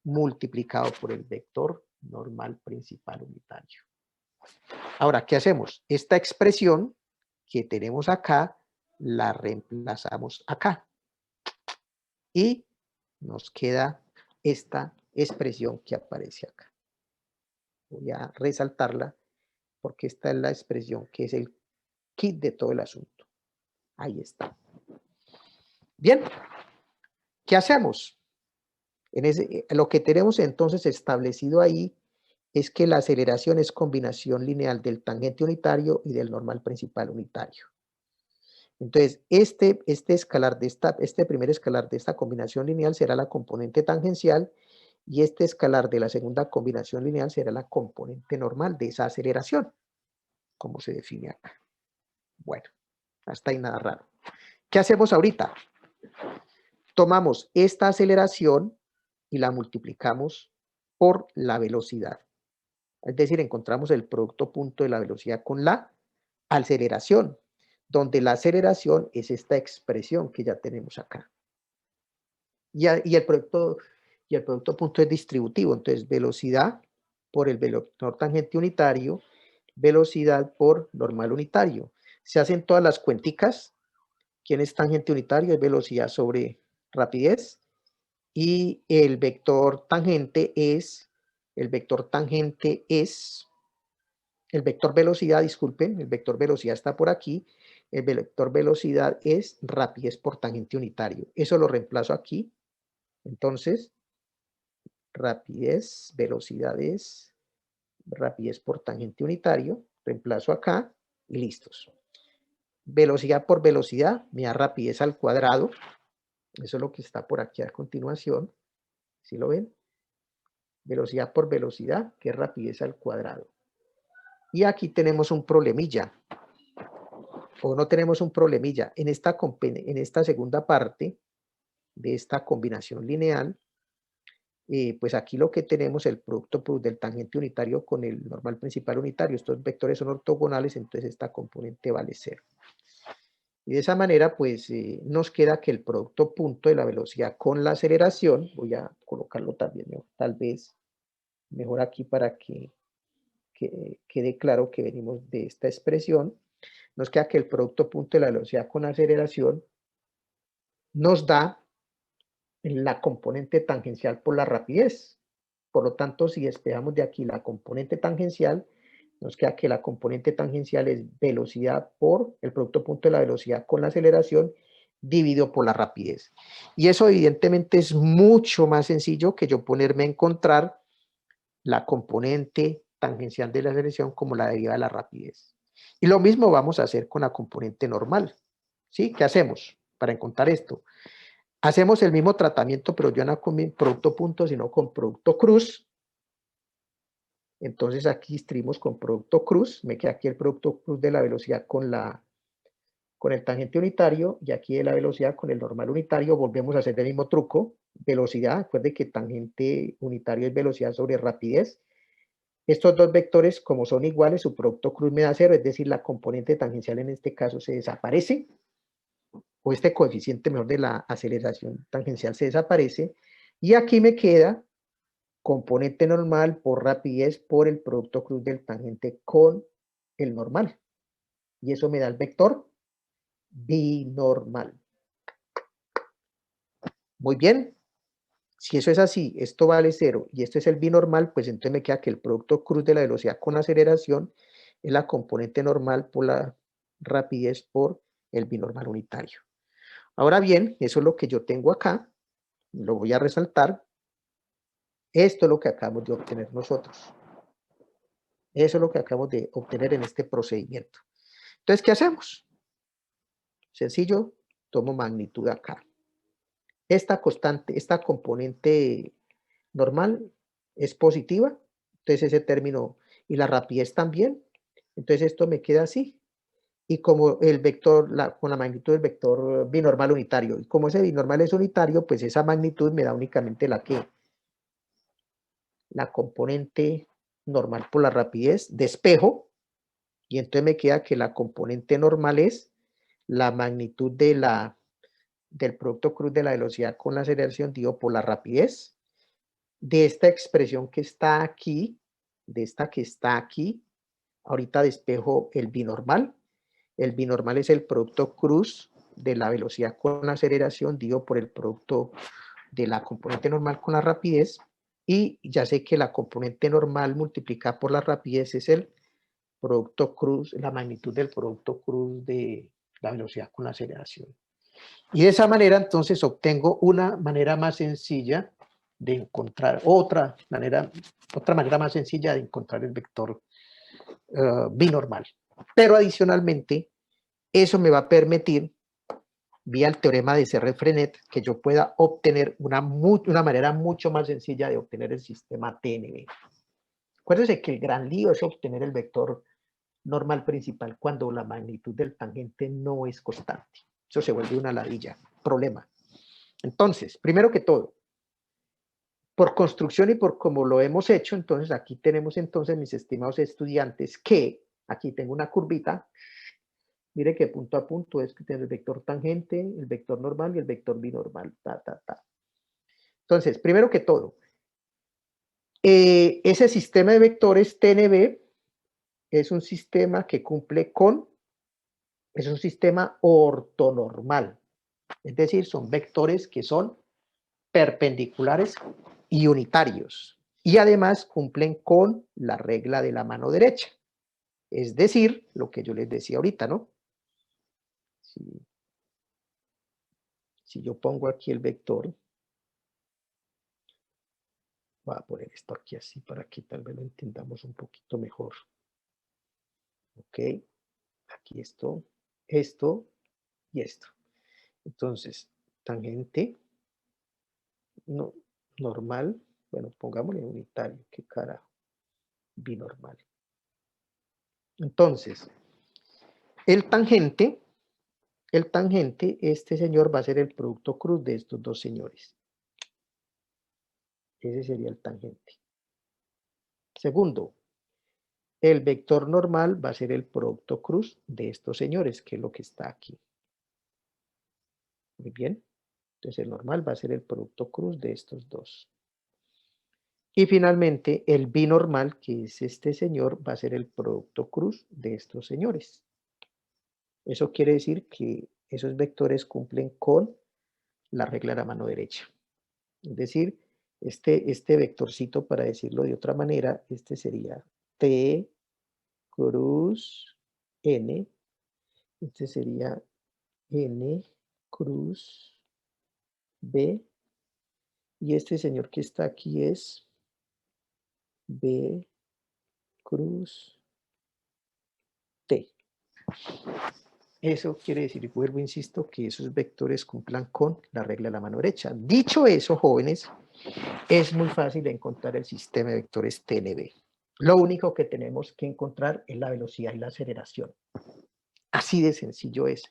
multiplicado por el vector normal principal unitario. Ahora, ¿qué hacemos? Esta expresión que tenemos acá, la reemplazamos acá. Y nos queda esta expresión que aparece acá. Voy a resaltarla porque esta es la expresión que es el kit de todo el asunto. Ahí está. Bien, ¿qué hacemos? Lo que tenemos entonces establecido ahí es que la aceleración es combinación lineal del tangente unitario y del normal principal unitario. Entonces, este primer escalar de esta combinación lineal será la componente tangencial y este escalar de la segunda combinación lineal será la componente normal de esa aceleración, como se define acá. Bueno, hasta ahí nada raro. ¿Qué hacemos ahorita? Tomamos esta aceleración y la multiplicamos por la velocidad. Es decir, encontramos el producto punto de la velocidad con la aceleración, donde la aceleración es esta expresión que ya tenemos acá. Y el producto punto es distributivo, entonces velocidad por el vector tangente unitario, velocidad por normal unitario. Se hacen todas las cuenticas. ¿Quién es tangente unitario? Es velocidad sobre rapidez. Y el vector tangente es el vector velocidad, disculpen, el vector velocidad está por aquí, el vector velocidad es rapidez por tangente unitario. Eso lo reemplazo aquí. Entonces, velocidad es rapidez por tangente unitario, reemplazo acá y listos. Velocidad por velocidad me da rapidez al cuadrado. Eso es lo que está por aquí a continuación. ¿Sí lo ven? Velocidad por velocidad, que es rapidez al cuadrado. Y aquí tenemos un problemilla. O no tenemos un problemilla. En esta segunda parte de esta combinación lineal, pues aquí lo que tenemos es el producto del tangente unitario con el normal principal unitario. Estos vectores son ortogonales, entonces esta componente vale 0. Y de esa manera, pues nos queda que el producto punto de la velocidad con la aceleración, voy a colocarlo también, ¿no? Tal vez mejor aquí para que quede claro que venimos de esta expresión, nos queda que el producto punto de la velocidad con aceleración nos da la componente tangencial por la rapidez. Por lo tanto, si despejamos de aquí la componente tangencial, nos queda que la componente tangencial es velocidad por el producto punto de la velocidad con la aceleración dividido por la rapidez. Y eso evidentemente es mucho más sencillo que yo ponerme a encontrar la componente tangencial de la aceleración como la derivada de la rapidez. Y lo mismo vamos a hacer con la componente normal. ¿Sí? ¿Qué hacemos para encontrar esto? Hacemos el mismo tratamiento, pero ya no con producto punto, sino con producto cruz. Entonces aquí distribuimos con producto cruz. Me queda aquí el producto cruz de la velocidad con el tangente unitario y aquí de la velocidad con el normal unitario. Volvemos a hacer el mismo truco. Velocidad, recuerde que tangente unitario es velocidad sobre rapidez. Estos dos vectores, como son iguales, su producto cruz me da 0, es decir, la componente tangencial en este caso se desaparece, o este coeficiente mejor de la aceleración tangencial se desaparece, y aquí me queda componente normal por rapidez por el producto cruz del tangente con el normal. Y eso me da el vector binormal. Muy bien. Si eso es así, esto vale 0 y esto es el binormal, pues entonces me queda que el producto cruz de la velocidad con aceleración es la componente normal por la rapidez por el binormal unitario. Ahora bien, eso es lo que yo tengo acá, lo voy a resaltar. Esto es lo que acabamos de obtener nosotros. Eso es lo que acabamos de obtener en este procedimiento. Entonces, ¿qué hacemos? Sencillo, tomo magnitud acá. Esta constante, esta componente normal es positiva, entonces ese término, y la rapidez también, entonces esto me queda así. Y como el vector, con la magnitud del vector binormal unitario, y como ese binormal es unitario, pues esa magnitud me da únicamente la componente normal por la rapidez, despejo, y entonces me queda que la componente normal es la magnitud del producto cruz de la velocidad con la aceleración dividido por la rapidez, de esta expresión que está aquí, de esta que está aquí, ahorita despejo el binormal. El binormal es el producto cruz de la velocidad con la aceleración dividido por el producto de la componente normal con la rapidez, y ya sé que la componente normal multiplicada por la rapidez es el producto cruz, la magnitud del producto cruz de la velocidad con la aceleración. Y de esa manera entonces obtengo una manera más sencilla de encontrar otra manera más sencilla de encontrar el vector binormal. Pero adicionalmente Eso me va a permitir, vía el teorema de Serre-Frenet, que yo pueda obtener una manera mucho más sencilla de obtener el sistema TNB. Acuérdense que el gran lío es obtener el vector normal principal cuando la magnitud del tangente no es constante. Eso se vuelve una ladilla, problema. Entonces, primero que todo, por construcción y por cómo lo hemos hecho, entonces aquí tenemos entonces, mis estimados estudiantes, que aquí tengo una curvita. Mire que punto a punto es que tiene el vector tangente, el vector normal y el vector binormal. Entonces, primero que todo, ese sistema de vectores TNB es un sistema que cumple con, es un sistema ortonormal. Es decir, son vectores que son perpendiculares y unitarios. Y además cumplen con la regla de la mano derecha. Es decir, lo que yo les decía ahorita, ¿no? Si yo pongo aquí el vector, voy a poner esto aquí así para que tal vez lo entendamos un poquito mejor. Ok, aquí esto y esto. Entonces, tangente, no, normal, bueno, pongámosle unitario, qué carajo, binormal. Entonces, el tangente, este señor va a ser el producto cruz de estos dos señores. Ese sería el tangente. Segundo, el vector normal va a ser el producto cruz de estos señores, que es lo que está aquí. Muy bien. Entonces el normal va a ser el producto cruz de estos dos. Y finalmente el binormal, que es este señor, va a ser el producto cruz de estos señores. Eso quiere decir que esos vectores cumplen con la regla de la mano derecha. Es decir, este vectorcito, para decirlo de otra manera, este sería T cruz N. Este sería N cruz B. Y este señor que está aquí es B cruz T. Eso quiere decir, vuelvo, insisto, que esos vectores cumplan con la regla de la mano derecha. Dicho eso, jóvenes, es muy fácil encontrar el sistema de vectores TNB. Lo único que tenemos que encontrar es la velocidad y la aceleración. Así de sencillo es.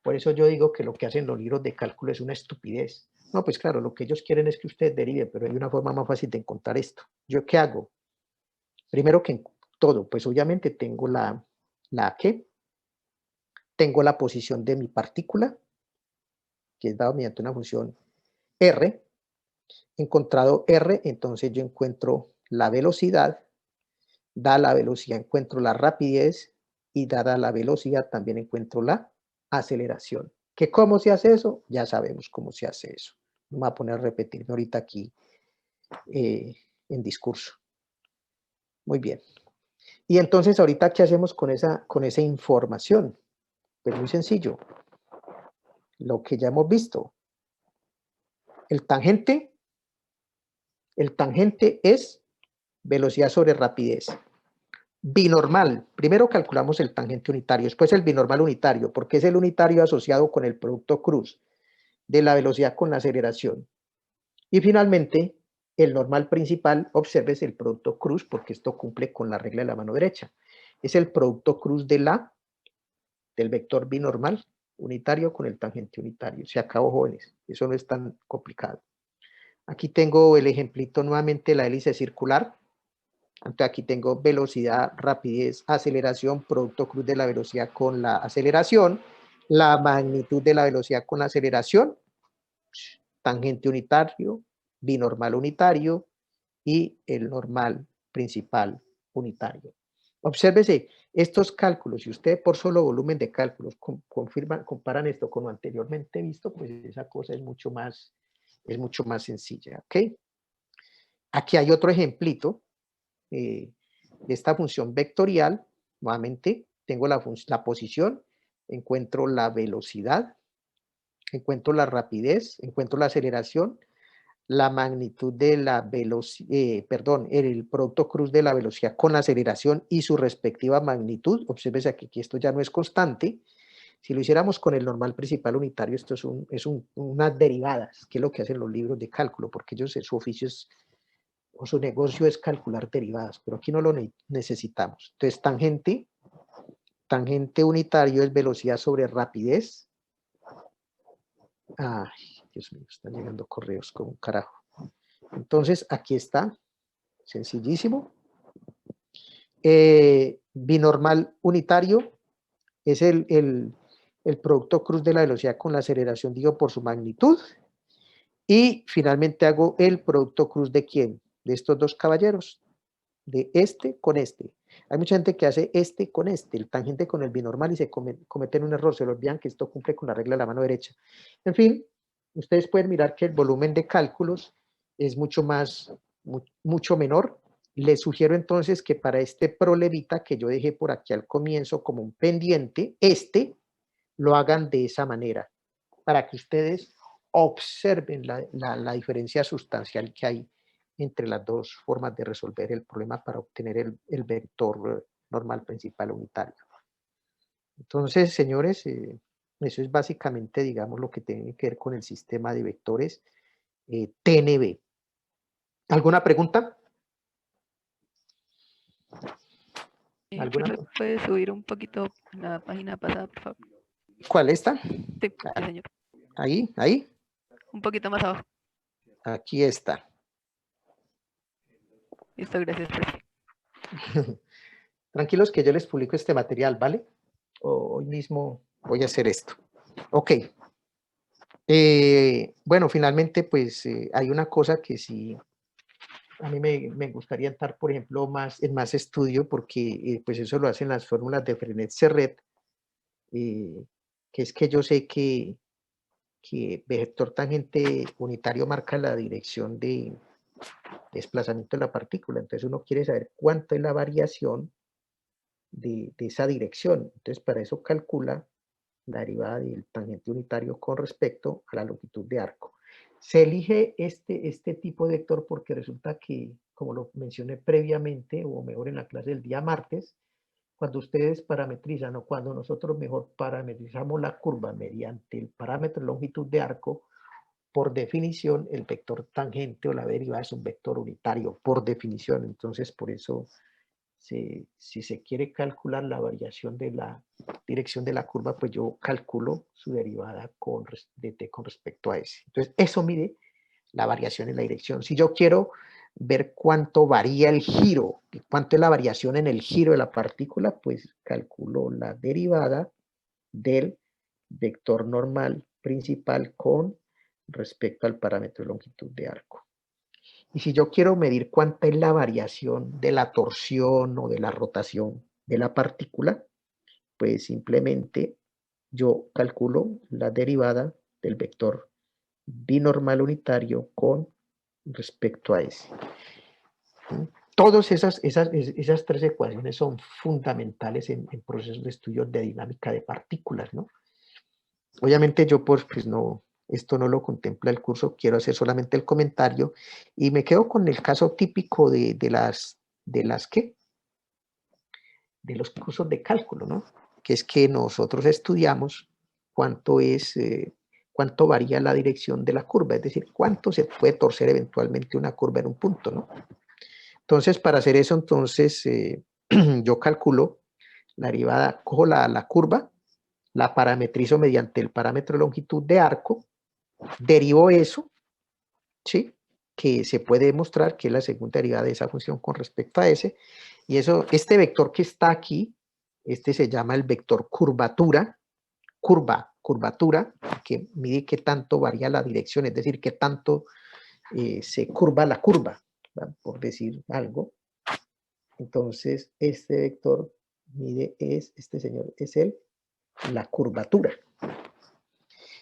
Por eso yo digo que lo que hacen los libros de cálculo es una estupidez. No, pues claro, lo que ellos quieren es que usted derive, pero hay una forma más fácil de encontrar esto. ¿Yo qué hago? Primero que todo, pues obviamente tengo ¿qué? Tengo la posición de mi partícula, que es dado mediante una función R. Encontrado R, entonces yo encuentro la velocidad, da la velocidad encuentro la rapidez y dada la velocidad también encuentro la aceleración. ¿Que cómo se hace eso? Ya sabemos cómo se hace eso. No me voy a poner a repetirme ahorita aquí en discurso. Muy bien. Y entonces ahorita, ¿qué hacemos con esa información? Pues muy sencillo. Lo que ya hemos visto. El tangente es velocidad sobre rapidez. Binormal. Primero calculamos el tangente unitario, después el binormal unitario, porque es el unitario asociado con el producto cruz de la velocidad con la aceleración. Y finalmente, el normal principal, observes el producto cruz, porque esto cumple con la regla de la mano derecha. Es el producto cruz del vector binormal unitario con el tangente unitario. Se acabó, jóvenes. Eso no es tan complicado. Aquí tengo el ejemplito nuevamente, la hélice circular. Entonces aquí tengo velocidad, rapidez, aceleración, producto cruz de la velocidad con la aceleración, la magnitud de la velocidad con la aceleración, tangente unitario, binormal unitario y el normal principal unitario. Obsérvese, estos cálculos, si usted por solo volumen de cálculos comparan esto con lo anteriormente visto, pues esa cosa es mucho más sencilla, ¿ok? Aquí hay otro ejemplito de esta función vectorial. Nuevamente, tengo la posición, encuentro la velocidad, encuentro la rapidez, encuentro la aceleración, la magnitud de la velocidad, el producto cruz de la velocidad con la aceleración y su respectiva magnitud. Obsérvese aquí que esto ya no es constante. Si lo hiciéramos con el normal principal unitario, esto es unas derivadas, que es lo que hacen los libros de cálculo, porque ellos, su oficio es, o su negocio es calcular derivadas, pero aquí no lo necesitamos. Entonces, tangente unitario es velocidad sobre rapidez. Ay, Dios mío, están llegando correos como un carajo. Entonces, aquí está, sencillísimo. Binormal unitario es el producto cruz de la velocidad con la aceleración, digo, por su magnitud. Y finalmente hago el producto cruz de quién, de estos dos caballeros, de este con este. Hay mucha gente que hace este con este, el tangente con el binormal, y se cometen un error, se lo olvidan que esto cumple con la regla de la mano derecha. En fin, ustedes pueden mirar que el volumen de cálculos es mucho menor. Les sugiero entonces que para este problemita que yo dejé por aquí al comienzo como un pendiente, lo hagan de esa manera, para que ustedes observen la diferencia sustancial que hay entre las dos formas de resolver el problema para obtener el vector normal principal unitario. Entonces, señores, eso es básicamente, digamos, lo que tiene que ver con el sistema de vectores TNB. ¿Alguna pregunta?
¿Alguna? ¿Puede subir un poquito la página pasada, por favor?
¿Cuál está?
Sí, señor.
Ahí.
Un poquito más abajo.
Aquí está.
Listo, gracias, profe.
Tranquilos que yo les publico este material, ¿vale? Hoy mismo voy a hacer esto. Ok. Bueno, finalmente, pues hay una cosa que sí, a mí me gustaría entrar, por ejemplo, en más estudio, porque pues eso lo hacen las fórmulas de Frenet-Serret, que es que yo sé que vector tangente unitario marca la dirección de desplazamiento de la partícula. Entonces uno quiere saber cuánto es la variación de esa dirección. Entonces para eso calcula la derivada del tangente unitario con respecto a la longitud de arco. Se elige este tipo de vector porque resulta que, como lo mencioné previamente, o mejor en la clase del día martes, cuando ustedes parametrizan o cuando nosotros mejor parametrizamos la curva mediante el parámetro longitud de arco, por definición el vector tangente o la derivada es un vector unitario, por definición. Entonces, por eso, si se quiere calcular la variación de la dirección de la curva, pues yo calculo su derivada de t con respecto a s. Entonces, eso mide la variación en la dirección. Si yo quiero ver cuánto varía el giro, cuánto es la variación en el giro de la partícula, pues calculo la derivada del vector normal principal con respecto al parámetro de longitud de arco. Y si yo quiero medir cuánta es la variación de la torsión o de la rotación de la partícula, pues simplemente yo calculo la derivada del vector binormal unitario con respecto a ese. Todas esas tres ecuaciones son fundamentales en procesos de estudio de dinámica de partículas, ¿no? Obviamente yo pues no, esto no lo contempla el curso, quiero hacer solamente el comentario y me quedo con el caso típico de los cursos de cálculo, ¿no? Que es que nosotros estudiamos cuánto varía la dirección de la curva, es decir, cuánto se puede torcer eventualmente una curva en un punto, ¿no? Entonces, para hacer eso, entonces, yo calculo la derivada, cojo la curva, la parametrizo mediante el parámetro de longitud de arco, derivo eso, ¿sí? Que se puede demostrar que es la segunda derivada de esa función con respecto a ese, y eso, este vector que está aquí, este se llama el vector curvatura, curvatura, que mide qué tanto varía la dirección, es decir, qué tanto se curva la curva, ¿verdad? Por decir algo. Entonces, este vector mide, este señor es la curvatura.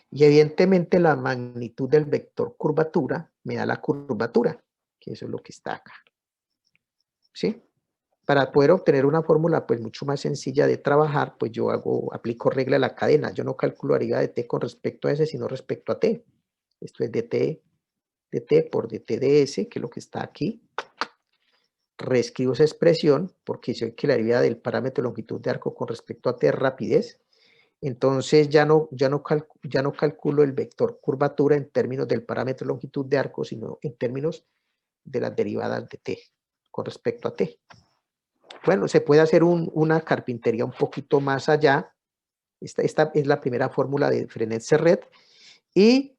Y evidentemente la magnitud del vector curvatura me da la curvatura, que eso es lo que está acá. ¿Sí? Para poder obtener una fórmula pues mucho más sencilla de trabajar, pues yo aplico regla de la cadena. Yo no calculo derivada de t con respecto a s, sino respecto a t. Esto es dt por dt de s, que es lo que está aquí. Reescribo esa expresión porque sé que la derivada del parámetro de longitud de arco con respecto a t es rapidez. Entonces ya no calculo el vector curvatura en términos del parámetro longitud de arco, sino en términos de las derivadas de t con respecto a t. Bueno, se puede hacer una carpintería un poquito más allá. Esta es la primera fórmula de Frenet-Serret. Y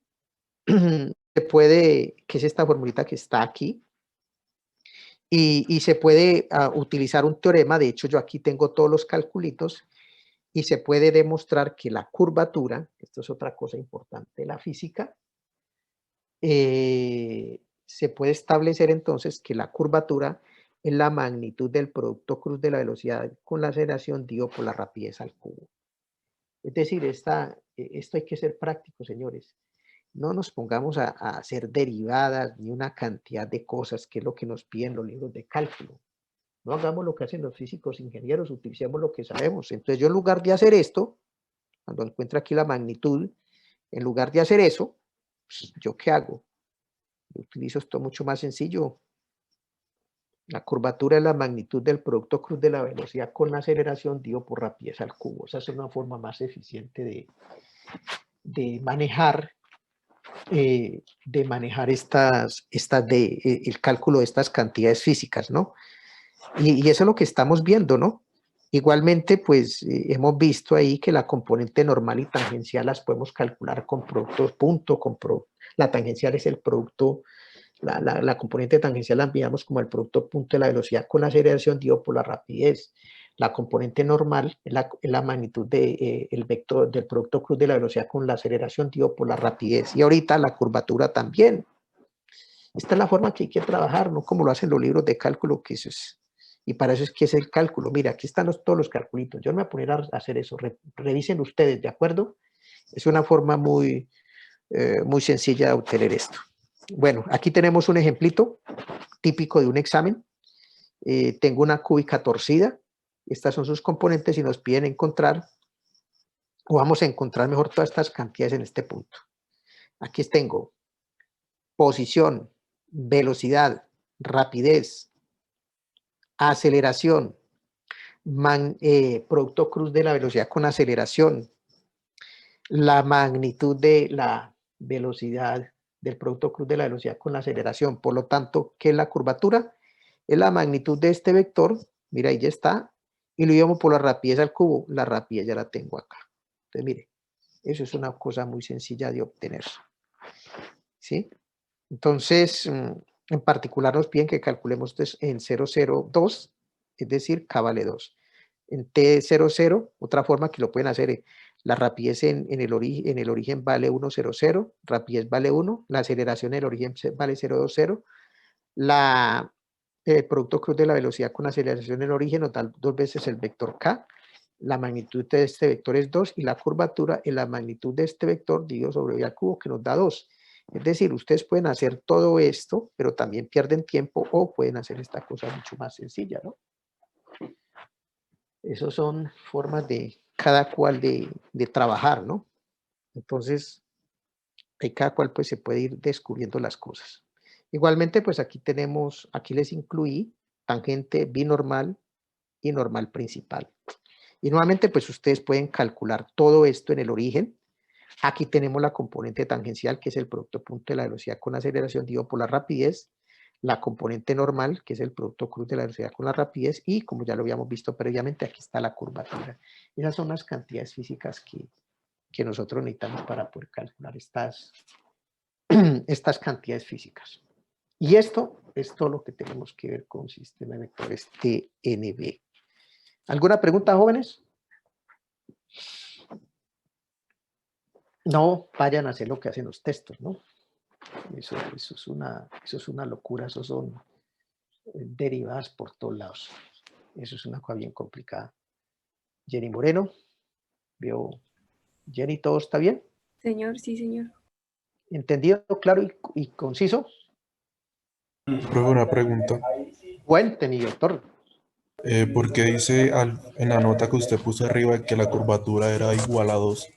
se puede, que es esta formulita que está aquí, y se puede utilizar un teorema. De hecho, yo aquí tengo todos los calculitos, y se puede demostrar que la curvatura, esto es otra cosa importante de la física, se puede establecer entonces que la curvatura es la magnitud del producto cruz de la velocidad con la aceleración dividido por la rapidez al cubo. Es decir, esto hay que ser práctico, señores. No nos pongamos a hacer derivadas ni una cantidad de cosas que es lo que nos piden los libros de cálculo. No hagamos lo que hacen los físicos ingenieros, utilicemos lo que sabemos. Entonces yo, en lugar de hacer esto, cuando encuentro aquí la magnitud, en lugar de hacer eso, pues, ¿yo qué hago? Yo utilizo esto mucho más sencillo. La curvatura es la magnitud del producto cruz de la velocidad con la aceleración dividido por rapidez al cubo. Esa es una forma más eficiente de manejar el cálculo de estas cantidades físicas, ¿no? Y eso es lo que estamos viendo, ¿no? Igualmente, pues hemos visto ahí que la componente normal y tangencial las podemos calcular con productos punto, la tangencial es el producto, la componente tangencial la enviamos como el producto punto de la velocidad con la aceleración dividido por la rapidez. La componente normal es la magnitud del vector del producto cruz de la velocidad con la aceleración dividido por la rapidez. Y ahorita la curvatura también. Esta es la forma que hay que trabajar, no como lo hacen los libros de cálculo, que eso es, y para eso es que es el cálculo. Mira, aquí están todos los calculitos. Yo no me voy a poner a hacer eso. Revisen ustedes, ¿de acuerdo? Es una forma muy sencilla de obtener esto. Bueno, aquí tenemos un ejemplito típico de un examen. Tengo una cúbica torcida. Estas son sus componentes y nos piden encontrar, o vamos a encontrar mejor todas estas cantidades en este punto. Aquí tengo posición, velocidad, rapidez, aceleración, producto cruz de la velocidad con aceleración, la magnitud de la velocidad del producto cruz de la velocidad con la aceleración. Por lo tanto, ¿qué es la curvatura? Es la magnitud de este vector, mira, ahí ya está, y lo llevamos por la rapidez al cubo. La rapidez ya la tengo acá. Entonces, mire, eso es una cosa muy sencilla de obtener. ¿Sí? Entonces, en particular nos piden que calculemos en 0,02, es decir, K vale 2. En T00, otra forma que lo pueden hacer, la rapidez en el origen vale 1,00, rapidez vale 1, la aceleración en el origen vale 0,20, el producto cruz de la velocidad con aceleración en el origen nos da 2 veces el vector K, la magnitud de este vector es 2 y la curvatura es la magnitud de este vector dividido sobre V al cubo que nos da 2. Es decir, ustedes pueden hacer todo esto, pero también pierden tiempo o pueden hacer esta cosa mucho más sencilla, ¿no? Esas son formas de cada cual de trabajar, ¿no? Entonces, ahí cada cual pues se puede ir descubriendo las cosas. Igualmente, pues aquí les incluí tangente binormal y normal principal. Y nuevamente, pues ustedes pueden calcular todo esto en el origen. Aquí tenemos la componente tangencial, que es el producto punto de la velocidad con aceleración dividido por la rapidez, la componente normal, que es el producto cruz de la velocidad con la rapidez, y como ya lo habíamos visto previamente, aquí está la curvatura. Esas son las cantidades físicas que nosotros necesitamos para poder calcular estas cantidades físicas. Y esto es todo lo que tenemos que ver con sistema de vectores TNB. ¿Alguna pregunta, jóvenes? No vayan a hacer lo que hacen los textos, ¿no? Eso es una locura, eso son derivadas por todos lados. Eso es una cosa bien complicada. Jenny Moreno, veo. Jenny, ¿todo está bien?
Señor, sí, señor.
¿Entendido, claro y conciso?
Profe, una pregunta.
Cuénteme, doctor.
¿Por qué dice en la nota que usted puso arriba que la curvatura era igual a 2?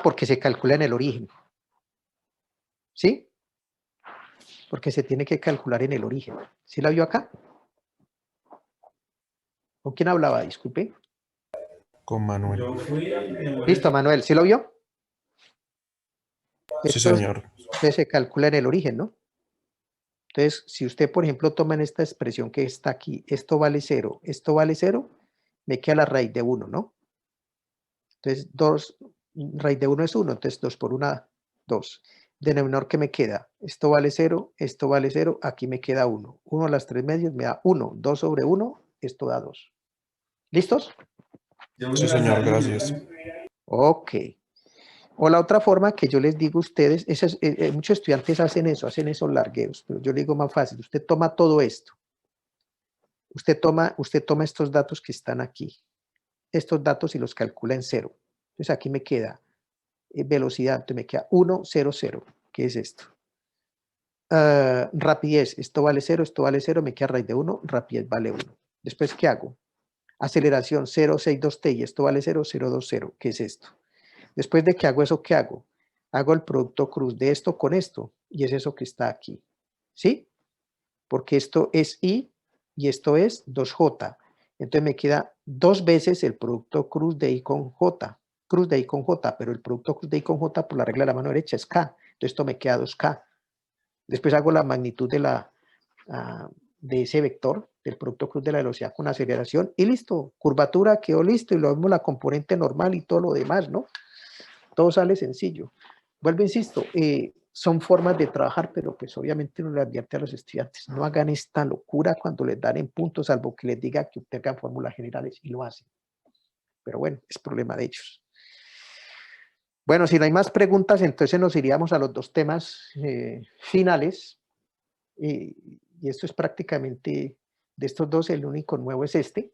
Porque se calcula en el origen. ¿Sí? Porque se tiene que calcular en el origen. ¿Sí la vio acá? ¿Con quién hablaba? Disculpe.
con Manuel.
Listo, Manuel, ¿sí lo vio?
Sí,
Esto
señor.
entonces se calcula en el origen, ¿no? Entonces, si usted, por ejemplo, toma en esta expresión que está aquí, esto vale 0, me queda la raíz de 1, ¿no? Entonces, 2, raíz de 1 es 1, entonces 2 por 1, 2. Denominador que me queda, esto vale 0, aquí me queda 1. 1 a las 3 medios me da 1, 2 sobre 1, esto da 2. ¿Listos?
Sí, señor, gracias.
Ok. O la otra forma que yo les digo a ustedes, muchos estudiantes hacen esos largueos, pero yo le digo más fácil, usted toma todo esto, usted toma estos datos que están aquí, estos datos y los calcula en 0. Entonces aquí me queda velocidad, entonces me queda 1, 0, 0, ¿qué es esto? Rapidez, esto vale 0, me queda raíz de 1, rapidez vale 1. Después, ¿qué hago? Aceleración 0, 6, 2t y esto vale 0, 0, 2, 0, ¿qué es esto? Después de que hago eso, ¿qué hago? Hago el producto cruz de esto con esto, y es eso que está aquí, ¿sí? Porque esto es I y esto es 2J. Entonces me queda 2 veces el producto cruz de I con J, pero el producto cruz de I con J por la regla de la mano derecha es K. Entonces esto me queda 2K. Después hago la magnitud de ese vector, del producto cruz de la velocidad con aceleración, y listo. Curvatura quedó listo, y lo mismo la componente normal y todo lo demás, ¿no? Todo sale sencillo. Vuelvo, insisto, son formas de trabajar, pero pues obviamente uno le advierte a los estudiantes, no hagan esta locura cuando les dan en puntos, salvo que les diga que obtengan fórmulas generales y lo hacen. Pero bueno, es problema de ellos. Bueno, si no hay más preguntas, entonces nos iríamos a los dos temas finales. Y esto es prácticamente, de estos dos, el único nuevo es este.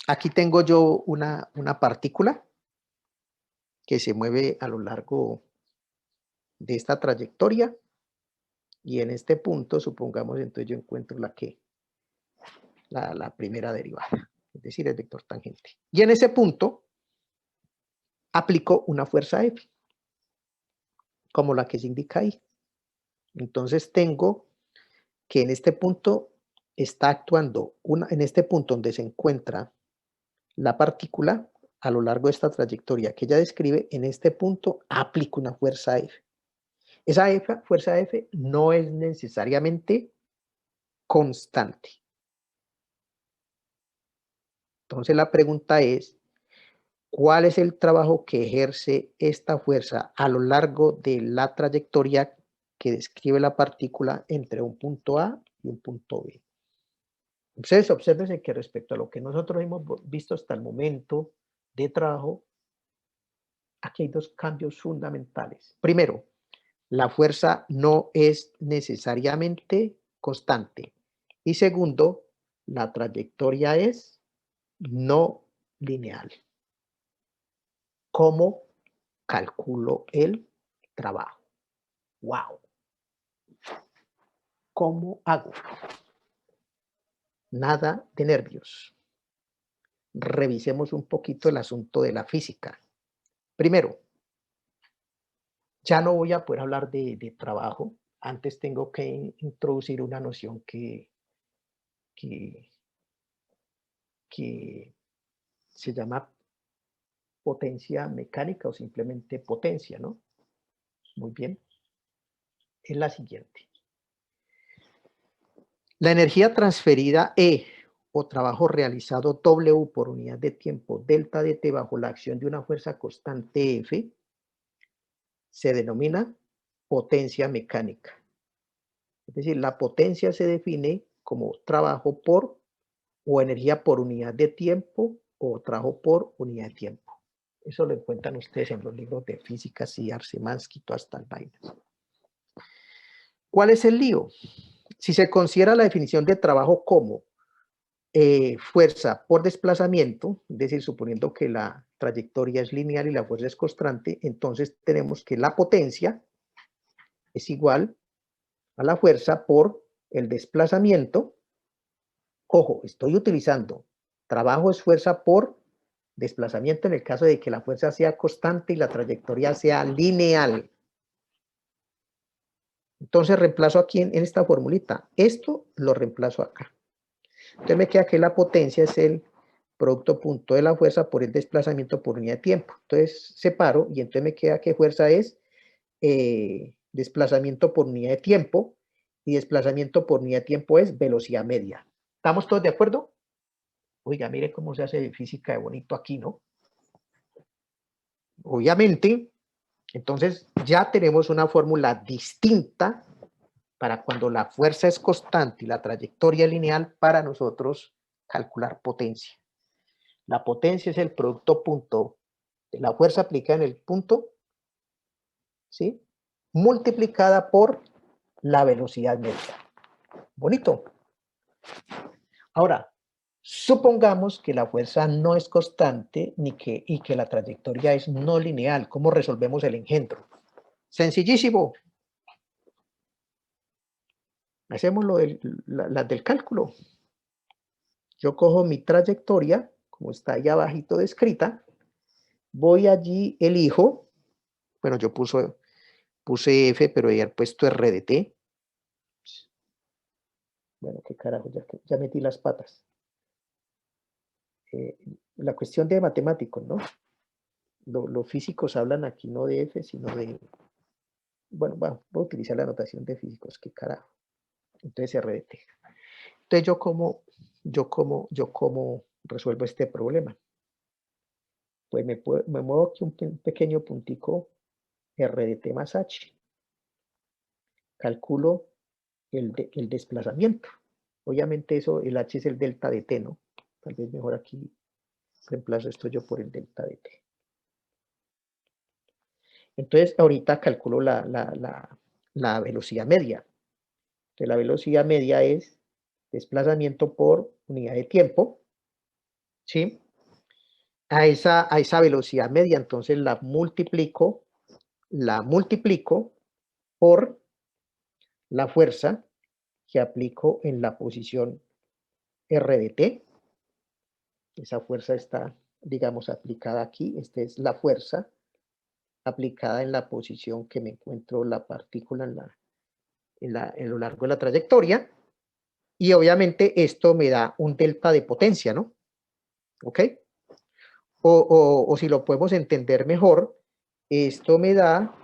Aquí tengo yo una partícula que se mueve a lo largo de esta trayectoria, y en este punto, supongamos, entonces yo encuentro la primera derivada, es decir, el vector tangente. Y en ese punto aplico una fuerza F, como la que se indica ahí. Entonces tengo que en este punto está actuando, en este punto donde se encuentra la partícula, a lo largo de esta trayectoria que ella describe, en este punto aplico una fuerza F. Esa fuerza F no es necesariamente constante. Entonces la pregunta es, ¿cuál es el trabajo que ejerce esta fuerza a lo largo de la trayectoria que describe la partícula entre un punto A y un punto B? Ustedes observen que respecto a lo que nosotros hemos visto hasta el momento de trabajo, aquí hay dos cambios fundamentales. Primero, la fuerza no es necesariamente constante. Y segundo, la trayectoria es no lineal. ¿Cómo calculo el trabajo? ¡Wow! ¿Cómo hago? Nada de nervios. Revisemos un poquito el asunto de la física. Primero, ya no voy a poder hablar de trabajo. Antes tengo que introducir una noción que se llama potencia mecánica o simplemente potencia, ¿no? Muy bien. Es la siguiente. La energía transferida E o trabajo realizado W por unidad de tiempo delta de T bajo la acción de una fuerza constante F se denomina potencia mecánica. Es decir, la potencia se define como trabajo por o energía por unidad de tiempo o trabajo por unidad de tiempo. Eso lo encuentran ustedes en los libros de física, Arsimansky, todas estas vainas. ¿Cuál es el lío? Si se considera la definición de trabajo como fuerza por desplazamiento, es decir, suponiendo que la trayectoria es lineal y la fuerza es constante, entonces tenemos que la potencia es igual a la fuerza por el desplazamiento. Ojo, estoy utilizando trabajo es fuerza por desplazamiento en el caso de que la fuerza sea constante y la trayectoria sea lineal. Entonces reemplazo aquí en esta formulita. Esto lo reemplazo acá. Entonces me queda que la potencia es el producto punto de la fuerza por el desplazamiento por unidad de tiempo. Entonces separo y entonces me queda que fuerza es desplazamiento por unidad de tiempo y desplazamiento por unidad de tiempo es velocidad media. ¿Estamos todos de acuerdo? Oiga, mire cómo se hace física de bonito aquí, ¿no? Obviamente, entonces ya tenemos una fórmula distinta para cuando la fuerza es constante y la trayectoria lineal para nosotros calcular potencia. La potencia es el producto punto de la fuerza aplicada en el punto, ¿sí? Multiplicada por la velocidad media. Bonito. Ahora, supongamos que la fuerza no es constante y que la trayectoria es no lineal. ¿Cómo resolvemos el engendro? Sencillísimo. Hacemos las del cálculo. Yo cojo mi trayectoria, como está ahí abajito descrita, voy allí, elijo, bueno, yo puse F, pero ya he puesto RDT. Bueno, qué carajo, ya metí las patas. La cuestión de matemáticos, ¿no? Los físicos hablan aquí no de F, sino de... Bueno, voy a utilizar la notación de físicos, qué carajo. Entonces RDT. Entonces yo cómo resuelvo este problema. Pues me muevo aquí un pequeño puntico RDT más H. Calculo el desplazamiento. Obviamente el H es el delta de T, ¿no? Tal vez mejor aquí reemplazo esto yo por el delta de T. Entonces ahorita calculo la velocidad media. Entonces la velocidad media es desplazamiento por unidad de tiempo, ¿sí? A esa velocidad media, entonces la multiplico por la fuerza que aplico en la posición R de T. Esa fuerza está, digamos, aplicada aquí. Esta es la fuerza aplicada en la posición que me encuentro la partícula en lo largo de la trayectoria. Y obviamente esto me da un delta de potencia, ¿no? ¿Ok? O si lo podemos entender mejor, esto me da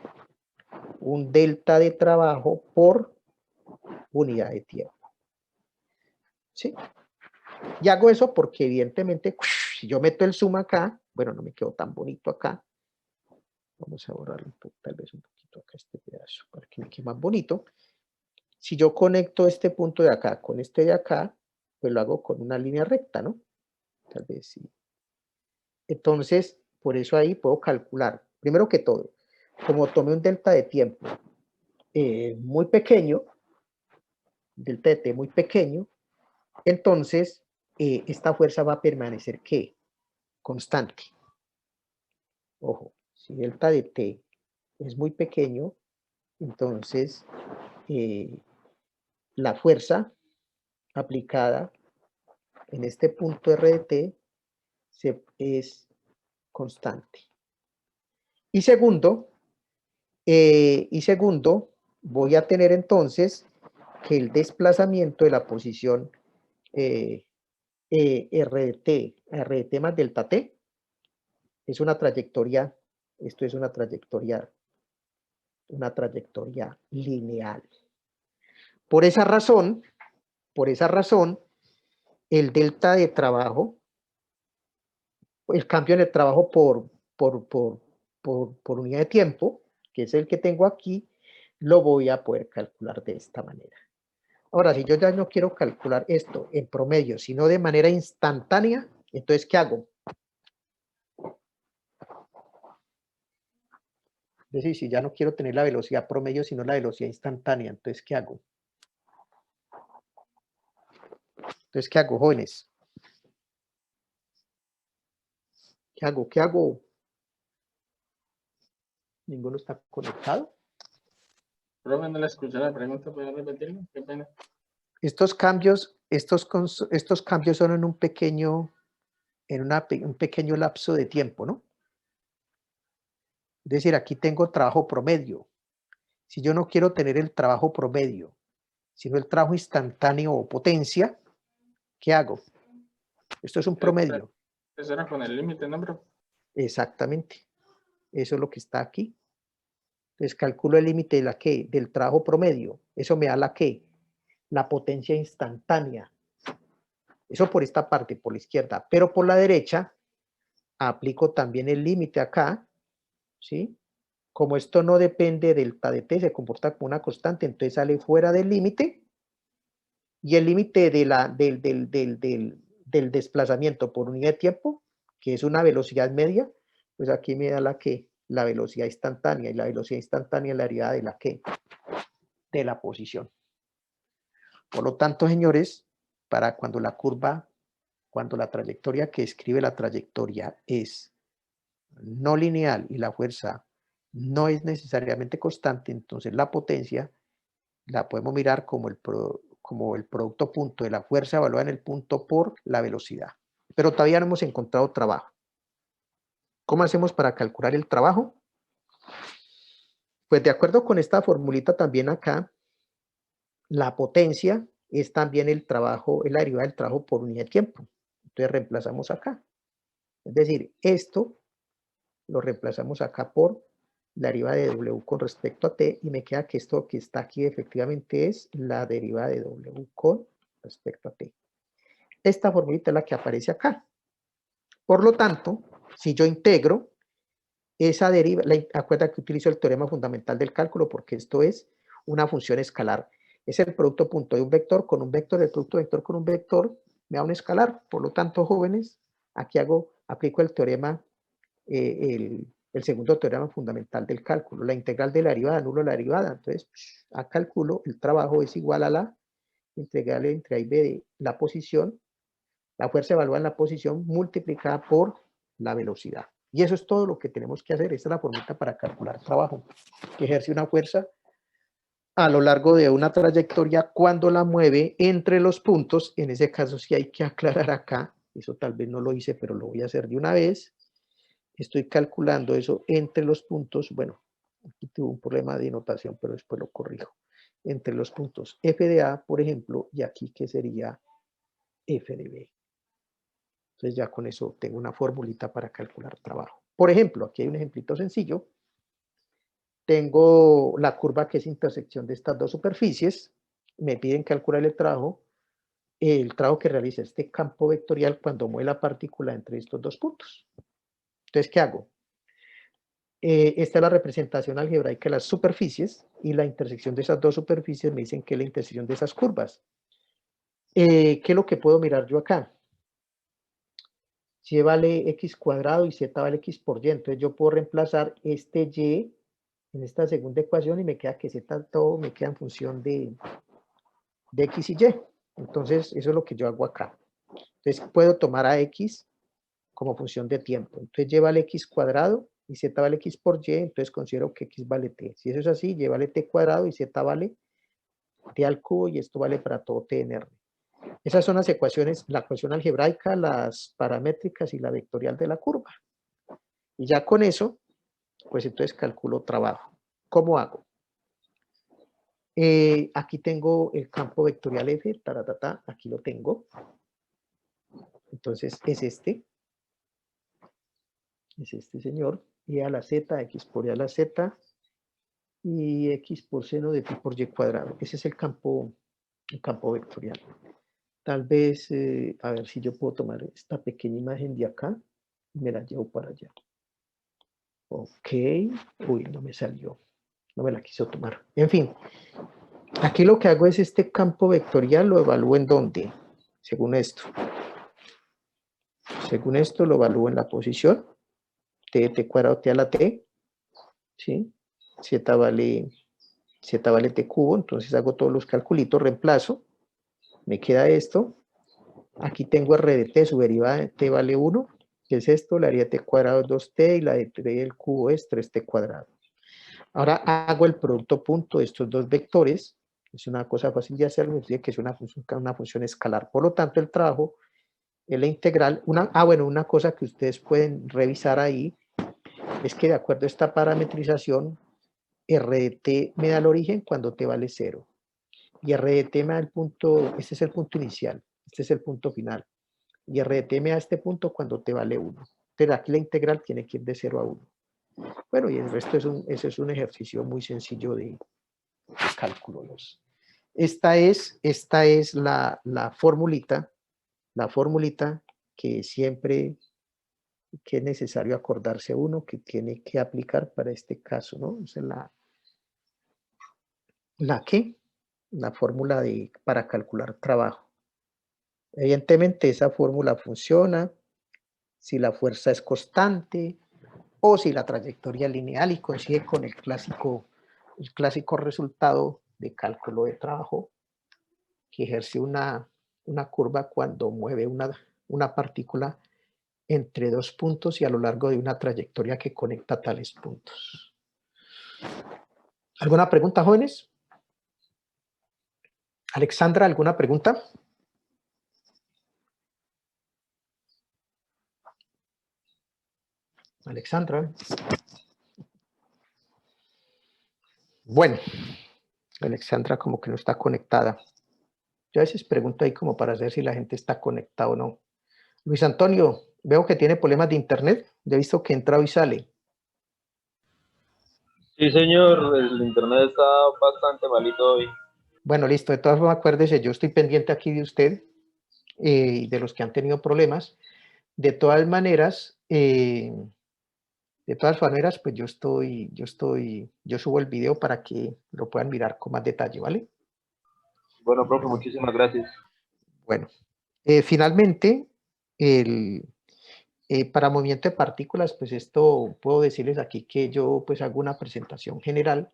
un delta de trabajo por unidad de tiempo. ¿Sí? Y hago eso porque evidentemente, si yo meto el zoom acá, bueno, no me quedó tan bonito acá. Vamos a borrar tal vez un poquito acá este pedazo para que me quede más bonito. Si yo conecto este punto de acá con este de acá, pues lo hago con una línea recta, ¿no? Tal vez sí. Entonces, por eso ahí puedo calcular, primero que todo, como tomé un delta de tiempo muy pequeño, delta de t muy pequeño, entonces esta fuerza va a permanecer, ¿qué? Constante. Ojo, si delta de t es muy pequeño, entonces la fuerza aplicada en este punto R de t es constante. Y segundo, voy a tener entonces que el desplazamiento de la posición R de t más delta t es una trayectoria, esto es una trayectoria lineal. Por esa razón, el delta de trabajo, el cambio en el trabajo por unidad de tiempo, que es el que tengo aquí, lo voy a poder calcular de esta manera. Ahora, si yo ya no quiero calcular esto en promedio, sino de manera instantánea, entonces, ¿qué hago? Es decir, si ya no quiero tener la velocidad promedio, sino la velocidad instantánea, entonces, ¿qué hago? Entonces, ¿qué hago, jóvenes? ¿Qué hago? ¿Qué hago? ¿Ninguno está conectado?
Profe, no le escuché la pregunta, ¿puede repetirlo? Qué pena.
Estos cambios son en un pequeño lapso de tiempo, ¿no? Es decir, aquí tengo trabajo promedio. Si yo no quiero tener el trabajo promedio, sino el trabajo instantáneo o potencia, ¿Qué hago? Esto es un promedio.
Eso era con el límite, ¿no, bro?
Exactamente. Eso es lo que está aquí. Entonces calculo el límite de la ¿qué? Del trabajo promedio. Eso me da la ¿qué? La potencia instantánea. Eso por esta parte, por la izquierda. Pero por la derecha, aplico también el límite acá, ¿sí? Como esto no depende del delta de t, se comporta como una constante, entonces sale fuera del límite. Y el límite del desplazamiento por unidad de tiempo, que es una velocidad media, pues aquí me da la ¿qué? La velocidad instantánea. Y la velocidad instantánea es la derivada de la ¿qué? De la posición. Por lo tanto, señores, para cuando la trayectoria que describe la trayectoria es no lineal y la fuerza no es necesariamente constante, entonces la potencia la podemos mirar como el producto punto de la fuerza evaluada en el punto por la velocidad. Pero todavía no hemos encontrado trabajo. ¿Cómo hacemos para calcular el trabajo? Pues de acuerdo con esta formulita también acá, la potencia es también el trabajo, es la derivada del trabajo por unidad de tiempo. Entonces reemplazamos acá. Es decir, esto lo reemplazamos acá por la derivada de W con respecto a T y me queda que esto que está aquí efectivamente es la derivada de W con respecto a T. Esta formulita es la que aparece acá. Por lo tanto, si yo integro esa deriva, acuerda que utilizo el teorema fundamental del cálculo porque esto es una función escalar. Es el producto punto de un vector con un vector, el producto vector con un vector me da un escalar. Por lo tanto, jóvenes, aquí aplico el teorema, el segundo teorema fundamental del cálculo. La integral de la derivada, anulo la derivada. Entonces, a cálculo, el trabajo es igual a la integral entre A y B de la posición, la fuerza evaluada en la posición multiplicada por la velocidad. Y eso es todo lo que tenemos que hacer. Esta es la formulita para calcular trabajo, que ejerce una fuerza a lo largo de una trayectoria cuando la mueve entre los puntos. En ese caso sí hay que aclarar acá, eso tal vez no lo hice, pero lo voy a hacer de una vez. Estoy calculando eso entre los puntos, bueno, aquí tuve un problema de notación, pero después lo corrijo. Entre los puntos F de A, por ejemplo, y aquí que sería F de B. Entonces ya con eso tengo una formulita para calcular trabajo. Por ejemplo, aquí hay un ejemplito sencillo. Tengo la curva que es intersección de estas dos superficies. Me piden calcular el trabajo que realiza este campo vectorial cuando mueve la partícula entre estos dos puntos. Entonces, ¿qué hago? Esta es la representación algebraica de las superficies y la intersección de esas dos superficies me dicen que es la intersección de esas curvas. ¿Qué es lo que puedo mirar yo acá? Y vale x cuadrado y z vale x por y. Entonces yo puedo reemplazar este y en esta segunda ecuación y me queda que z todo me queda en función de x y y. Entonces eso es lo que yo hago acá. Entonces puedo tomar a x como función de tiempo. Entonces y vale x cuadrado y z vale x por y, entonces considero que x vale t. Si eso es así, y vale t cuadrado y z vale t al cubo y esto vale para todo t en r. Esas son las ecuaciones, la ecuación algebraica, las paramétricas y la vectorial de la curva. Y ya con eso, pues entonces calculo trabajo. ¿Cómo hago? Aquí tengo el campo vectorial F, aquí lo tengo. Entonces es este señor, y a la z, x por y a la z, y x por seno de pi por y cuadrado. Ese es el campo vectorial. Tal vez, a ver si yo puedo tomar esta pequeña imagen de acá y me la llevo para allá. Ok, uy, no me salió, no me la quiso tomar. En fin, aquí lo que hago es este campo vectorial, lo evalúo en dónde, según esto. Según esto lo evalúo en la posición, t cuadrado t a la t, ¿sí? Z vale t cubo, entonces hago todos los calculitos, reemplazo, me queda esto. Aquí tengo r de t, su derivada de t vale 1, que es esto, la derivada de t cuadrado es 2t y la de t del cubo es 3t cuadrado. Ahora hago el producto punto de estos dos vectores, es una cosa fácil de hacer, me dice que es una función escalar, por lo tanto el trabajo es la integral, una cosa que ustedes pueden revisar ahí, es que de acuerdo a esta parametrización, r de t me da el origen cuando t vale 0, y r de t me da el punto, este es el punto inicial, Este es el punto final. Y R de t me da este punto cuando t vale 1. Entonces aquí la integral tiene que ir de 0 a 1. Bueno, y el resto ese es un ejercicio muy sencillo de cálculo. Esta es la formulita que siempre que es necesario acordarse uno que tiene que aplicar para este caso, ¿no? Esa es la fórmula para calcular trabajo. Evidentemente esa fórmula funciona si la fuerza es constante o si la trayectoria es lineal y coincide con el clásico resultado de cálculo de trabajo que ejerce una curva cuando mueve una partícula entre dos puntos y a lo largo de una trayectoria que conecta tales puntos. ¿Alguna pregunta, jóvenes? Alexandra, ¿alguna pregunta? Alexandra. Bueno, Alexandra como que no está conectada. Yo a veces pregunto ahí como para saber si la gente está conectada o no. Luis Antonio, veo que tiene problemas de internet. He visto que entra y sale.
Sí, señor, el internet está bastante malito hoy.
Bueno, listo. De todas formas, acuérdese, yo estoy pendiente aquí de usted y de los que han tenido problemas. De todas maneras, pues yo subo el video para que lo puedan mirar con más detalle, ¿vale?
Bueno, profe, muchísimas gracias.
Bueno, finalmente, para movimiento de partículas, pues esto puedo decirles aquí que yo pues hago una presentación general,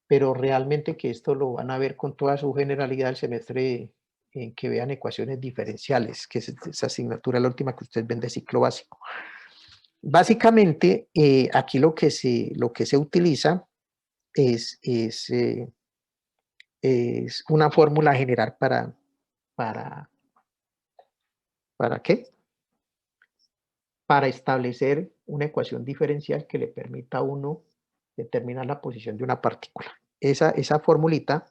pero realmente que esto lo van a ver con toda su generalidad el semestre en que vean ecuaciones diferenciales, que es esa asignatura la última que ustedes ven de ciclo básico. Básicamente, aquí lo que se utiliza es una fórmula general ¿para qué? Para establecer una ecuación diferencial que le permita a uno determinar la posición de una partícula. Esa fórmula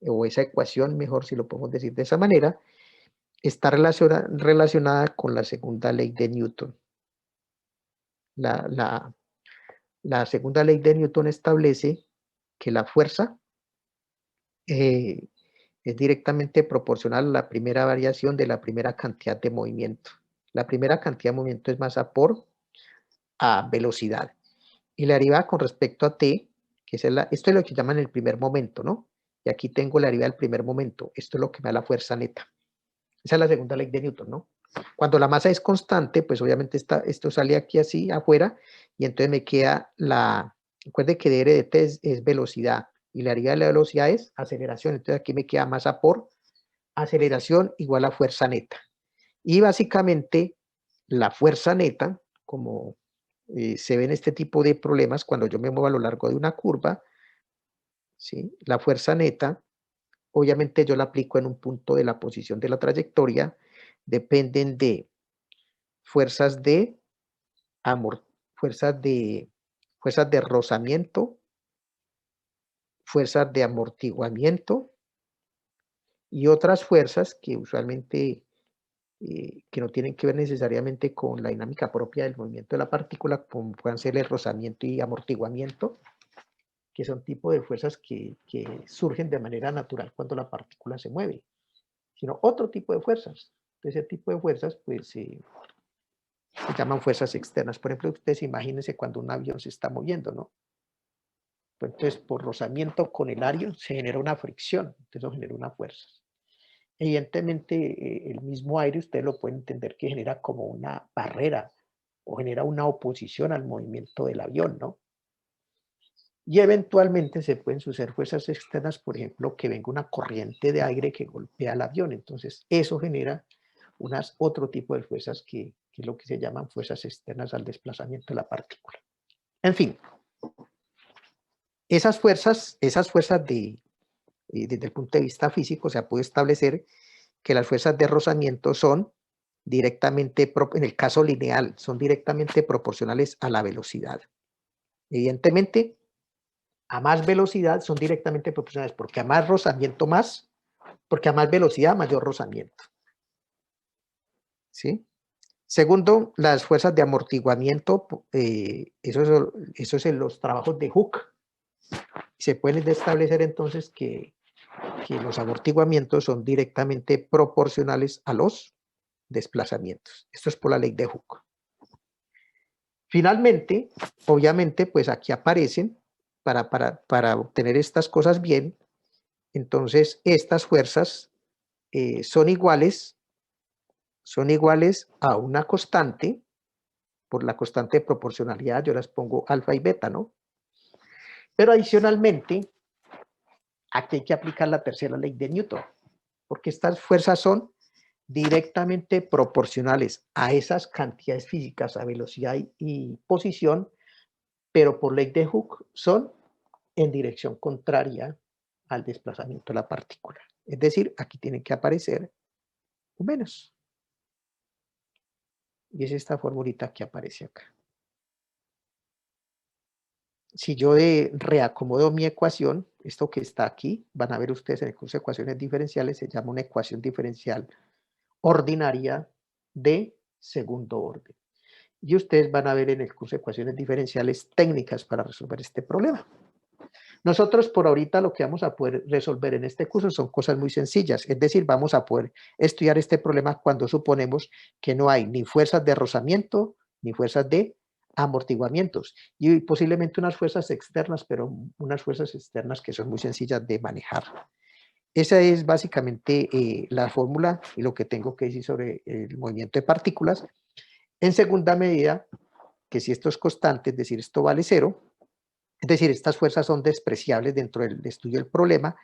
o esa ecuación, mejor si lo podemos decir de esa manera, está relacionada con la segunda ley de Newton. La segunda ley de Newton establece que la fuerza es directamente proporcional a la primera variación de la primera cantidad de movimiento. La primera cantidad de movimiento es masa por velocidad. Y la derivada con respecto a t, que esto es lo que llaman el primer momento, ¿no? Y aquí tengo la derivada del primer momento. Esto es lo que me da la fuerza neta. Esa es la segunda ley de Newton, ¿no? Cuando la masa es constante, pues obviamente esto sale aquí así afuera y entonces me queda recuerde que dr de t es velocidad y la derivada de la velocidad es aceleración. Entonces aquí me queda masa por aceleración igual a fuerza neta. Y básicamente la fuerza neta, como se ven este tipo de problemas cuando yo me muevo a lo largo de una curva, ¿sí? La fuerza neta, obviamente yo la aplico en un punto de la posición de la trayectoria, dependen de fuerzas de rozamiento, fuerzas de amortiguamiento y otras fuerzas que usualmente que no tienen que ver necesariamente con la dinámica propia del movimiento de la partícula, como puedan ser el rozamiento y amortiguamiento, que son tipo de fuerzas que surgen de manera natural cuando la partícula se mueve, sino otro tipo de fuerzas. Ese tipo de fuerzas, pues, se llaman fuerzas externas. Por ejemplo, ustedes imagínense cuando un avión se está moviendo, ¿no? Pues, entonces, por rozamiento con el aire se genera una fricción, entonces eso genera una fuerza. Evidentemente, el mismo aire ustedes lo pueden entender que genera como una barrera o genera una oposición al movimiento del avión, ¿no? Y eventualmente se pueden suceder fuerzas externas, por ejemplo, que venga una corriente de aire que golpea el avión. Entonces, eso genera otro tipo de fuerzas que es lo que se llaman fuerzas externas al desplazamiento de la partícula. En fin, esas fuerzas desde el punto de vista físico, se puede establecer que las fuerzas de rozamiento son directamente, en el caso lineal, son directamente proporcionales a la velocidad. Evidentemente, a más velocidad son directamente proporcionales, porque a más rozamiento más porque a más velocidad, mayor rozamiento. ¿Sí? Segundo, las fuerzas de amortiguamiento, eso es en los trabajos de Hooke. Se pueden establecer entonces que los amortiguamientos son directamente proporcionales a los desplazamientos. Esto es por la ley de Hooke. Finalmente, obviamente, pues aquí aparecen, para obtener estas cosas bien, entonces estas fuerzas son iguales a una constante, por la constante de proporcionalidad, yo las pongo alfa y beta, ¿no? Pero adicionalmente, aquí hay que aplicar la tercera ley de Newton, porque estas fuerzas son directamente proporcionales a esas cantidades físicas, a velocidad y posición, pero por ley de Hooke son en dirección contraria al desplazamiento de la partícula. Es decir, aquí tiene que aparecer un menos. Y es esta formulita que aparece acá. Si yo reacomodo mi ecuación, esto que está aquí, van a ver ustedes en el curso de ecuaciones diferenciales, se llama una ecuación diferencial ordinaria de segundo orden. Y ustedes van a ver en el curso de ecuaciones diferenciales técnicas para resolver este problema. Nosotros por ahorita lo que vamos a poder resolver en este curso son cosas muy sencillas, es decir, vamos a poder estudiar este problema cuando suponemos que no hay ni fuerzas de rozamiento ni fuerzas de amortiguamientos y posiblemente unas fuerzas externas, pero unas fuerzas externas que son muy sencillas de manejar. Esa es básicamente la fórmula y lo que tengo que decir sobre el movimiento de partículas. En segunda medida, que si esto es constante, es decir, esto vale cero, es decir, estas fuerzas son despreciables dentro del estudio del problema,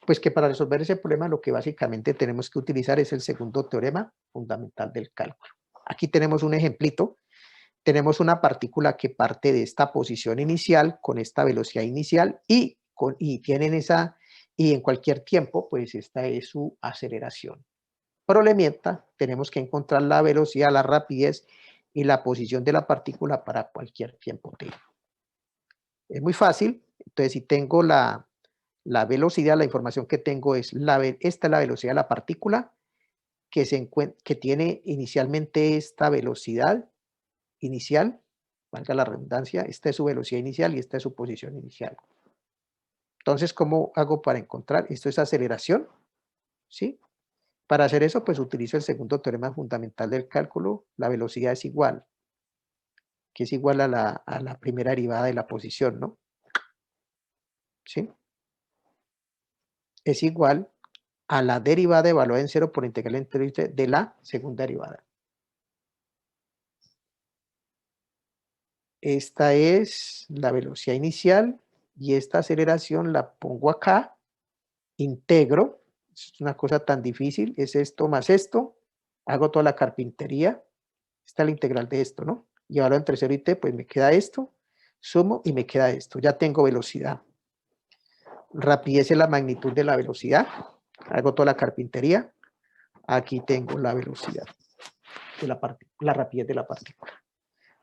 pues que para resolver ese problema lo que básicamente tenemos que utilizar es el segundo teorema fundamental del cálculo. Aquí tenemos un ejemplito. Tenemos una partícula que parte de esta posición inicial con esta velocidad inicial y en cualquier tiempo, pues esta es su aceleración. Problemita, tenemos que encontrar la velocidad, la rapidez y la posición de la partícula para cualquier tiempo t. Es muy fácil. Entonces, si tengo la velocidad, la información que tengo es, esta es la velocidad de la partícula que tiene inicialmente esta velocidad inicial, valga la redundancia, esta es su velocidad inicial y esta es su posición inicial. Entonces, ¿cómo hago para encontrar? Esto es aceleración, ¿sí? Para hacer eso, pues utilizo el segundo teorema fundamental del cálculo. La velocidad es igual, que es igual a la primera derivada de la posición, ¿no? ¿Sí? Es igual a la derivada evaluada en cero por integral entre de la segunda derivada. Esta es la velocidad inicial y esta aceleración la pongo acá, integro, es una cosa tan difícil, es esto más esto, hago toda la carpintería, esta es la integral de esto, ¿no? Y ahora entre 0 y t, pues me queda esto, sumo y me queda esto, ya tengo velocidad. Rapidez es la magnitud de la velocidad, hago toda la carpintería, aquí tengo la velocidad de la rapidez de la partícula.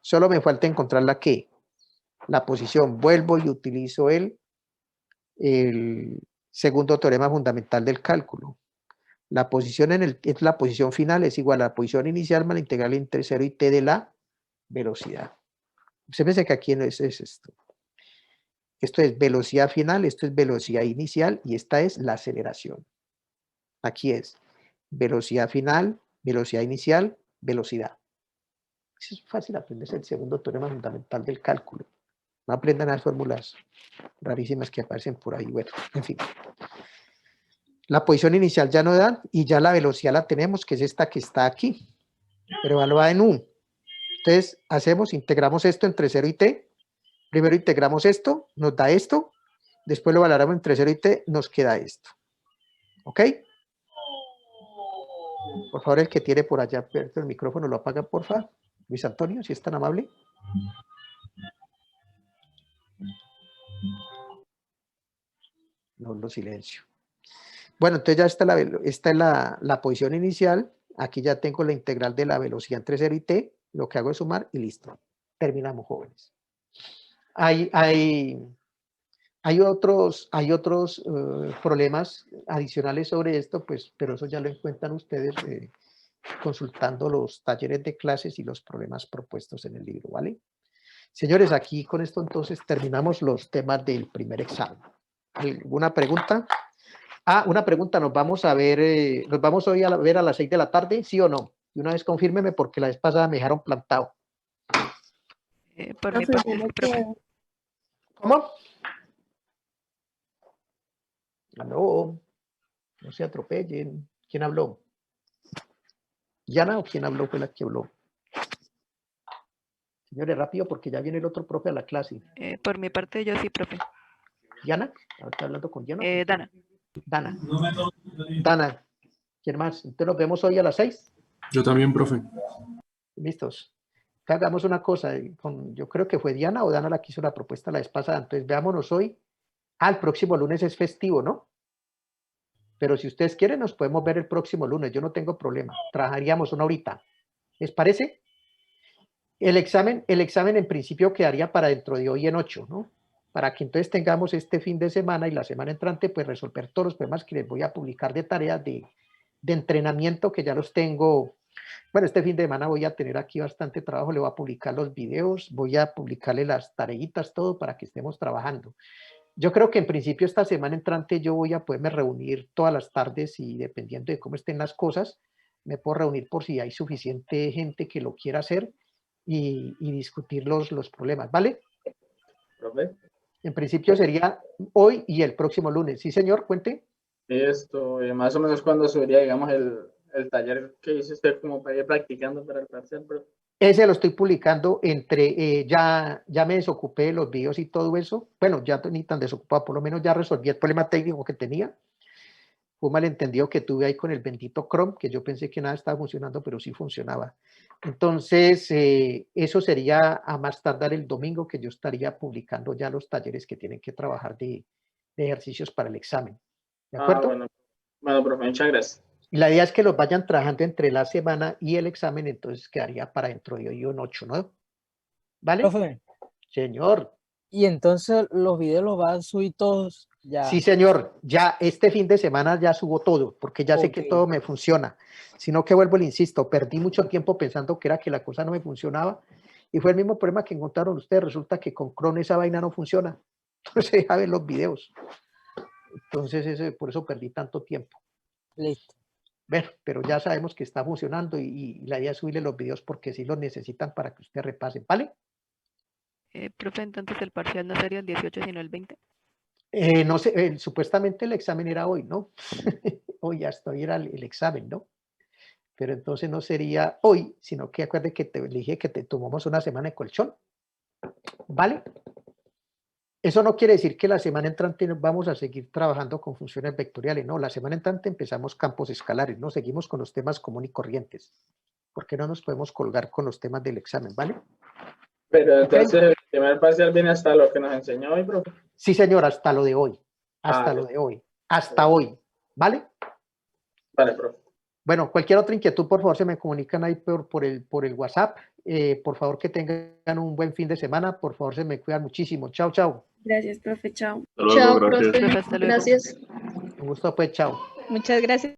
Solo me falta encontrar la posición. Vuelvo y utilizo el segundo teorema fundamental del cálculo. La posición es la posición final, es igual a la posición inicial más la integral entre 0 y t de la velocidad. Se piensa que aquí no es esto. Esto es velocidad final, esto es velocidad inicial y esta es la aceleración. Aquí es velocidad final, velocidad inicial, velocidad. Es fácil aprenderse el segundo teorema fundamental del cálculo. No aprendan las fórmulas rarísimas que aparecen por ahí. Bueno, en fin. La posición inicial ya no da y ya la velocidad la tenemos, que es esta que está aquí, pero evaluada en 1. Entonces, integramos esto entre 0 y t. Primero integramos esto, nos da esto. Después lo valoramos entre 0 y t, nos queda esto. ¿Ok? Por favor, el que tiene por allá abierto el micrófono, lo apaga, por favor. Luis Antonio, si es tan amable. No lo silencio. Bueno, entonces ya está esta es la posición inicial. Aquí ya tengo la integral de la velocidad entre 0 y t. Lo que hago es sumar y listo. Terminamos, jóvenes. Hay otros problemas adicionales sobre esto, pues, pero eso ya lo encuentran ustedes consultando los talleres de clases y los problemas propuestos en el libro, ¿vale? Señores, aquí con esto entonces terminamos los temas del primer examen. ¿Alguna pregunta? Una pregunta, nos vamos a ver, nos vamos hoy a ver a las 6 de la tarde, ¿sí o no? Y una vez confírmeme porque la vez pasada me dejaron plantado.
Por mi parte, sí, profe.
¿Cómo? Aló, no se atropellen. ¿Quién habló? ¿Yana o quién habló? Fue la que habló. Señores, rápido porque ya viene el otro profe a la clase.
Por mi parte, yo sí, profe.
¿Yana? ¿Está hablando con Yana?
Dana.
Dana. Dana. ¿Quién más? Entonces nos vemos hoy a las 6.
Yo también, profe.
Listos. Hagamos una cosa. Yo creo que fue Diana o Dana la que hizo la propuesta la vez pasada. Entonces veámonos hoy. El próximo lunes es festivo, ¿no? Pero si ustedes quieren, nos podemos ver el próximo lunes. Yo no tengo problema. Trabajaríamos una horita. ¿Les parece? El examen en principio quedaría para dentro de hoy en 8, ¿no? Para que entonces tengamos este fin de semana y la semana entrante, pues resolver todos los problemas que les voy a publicar de tareas de entrenamiento, que ya los tengo. Bueno, este fin de semana voy a tener aquí bastante trabajo, le voy a publicar los videos, voy a publicarle las tareitas, todo para que estemos trabajando. Yo creo que en principio esta semana entrante yo voy a poderme reunir todas las tardes y dependiendo de cómo estén las cosas, me puedo reunir por si hay suficiente gente que lo quiera hacer y discutir los problemas, ¿vale?
Profe.
En principio sería hoy y el próximo lunes. Sí, señor, cuente.
Esto, más o menos cuando subiría, digamos, el taller que hizo usted como para ir practicando para el parcial, profe.
Ese lo estoy publicando ya me desocupé de los videos y todo eso. Bueno, ya ni tan desocupado, por lo menos ya resolví el problema técnico que tenía. Fue un malentendido que tuve ahí con el bendito Chrome, que yo pensé que nada estaba funcionando, pero sí funcionaba. Entonces, eso sería a más tardar el domingo que yo estaría publicando ya los talleres que tienen que trabajar de ejercicios para el examen. ¿De acuerdo?
Bueno, profe, muchas gracias.
Y la idea es que los vayan trabajando entre la semana y el examen, entonces quedaría para dentro de hoy un 8, ¿no? ¿Vale?
Profe,
Señor.
y entonces los videos los va a subir todos ya.
Sí, señor. Ya este fin de semana ya subo todo, porque ya sé que todo me funciona. Sino que vuelvo, le insisto, perdí mucho tiempo pensando que era que la cosa no me funcionaba. Y fue el mismo problema que encontraron ustedes. Resulta que con Chrome esa vaina no funciona. Entonces deja ver los videos. Entonces por eso perdí tanto tiempo.
Listo.
Bueno, pero ya sabemos que está funcionando y la idea es subirle los videos porque sí los necesitan para que usted repase, ¿vale?
Profe, entonces el parcial no sería el 18, sino el 20.
No sé, supuestamente el examen era hoy, ¿no? Hoy hasta hoy era el examen, ¿no? Pero entonces no sería hoy, sino que acuerde que te dije que te tomamos una semana de colchón, ¿vale? Eso no quiere decir que la semana entrante vamos a seguir trabajando con funciones vectoriales, no, la semana entrante empezamos campos escalares, no, seguimos con los temas comunes y corrientes, porque no nos podemos colgar con los temas del examen, ¿vale?
Pero entonces el primer parcial viene hasta lo que nos enseñó hoy, profe.
Sí, señor, hasta lo de hoy, hasta hoy, ¿vale?
Vale, profe.
Bueno, cualquier otra inquietud, por favor, se me comunican ahí por el WhatsApp. Por favor, que tengan un buen fin de semana. Por favor, se me cuidan muchísimo. Chao, chao.
Gracias, profe. Chao.
Hasta luego,
Chao,
gracias.
profe.
Hasta luego.
Gracias.
Un gusto, pues, chao.
Muchas gracias.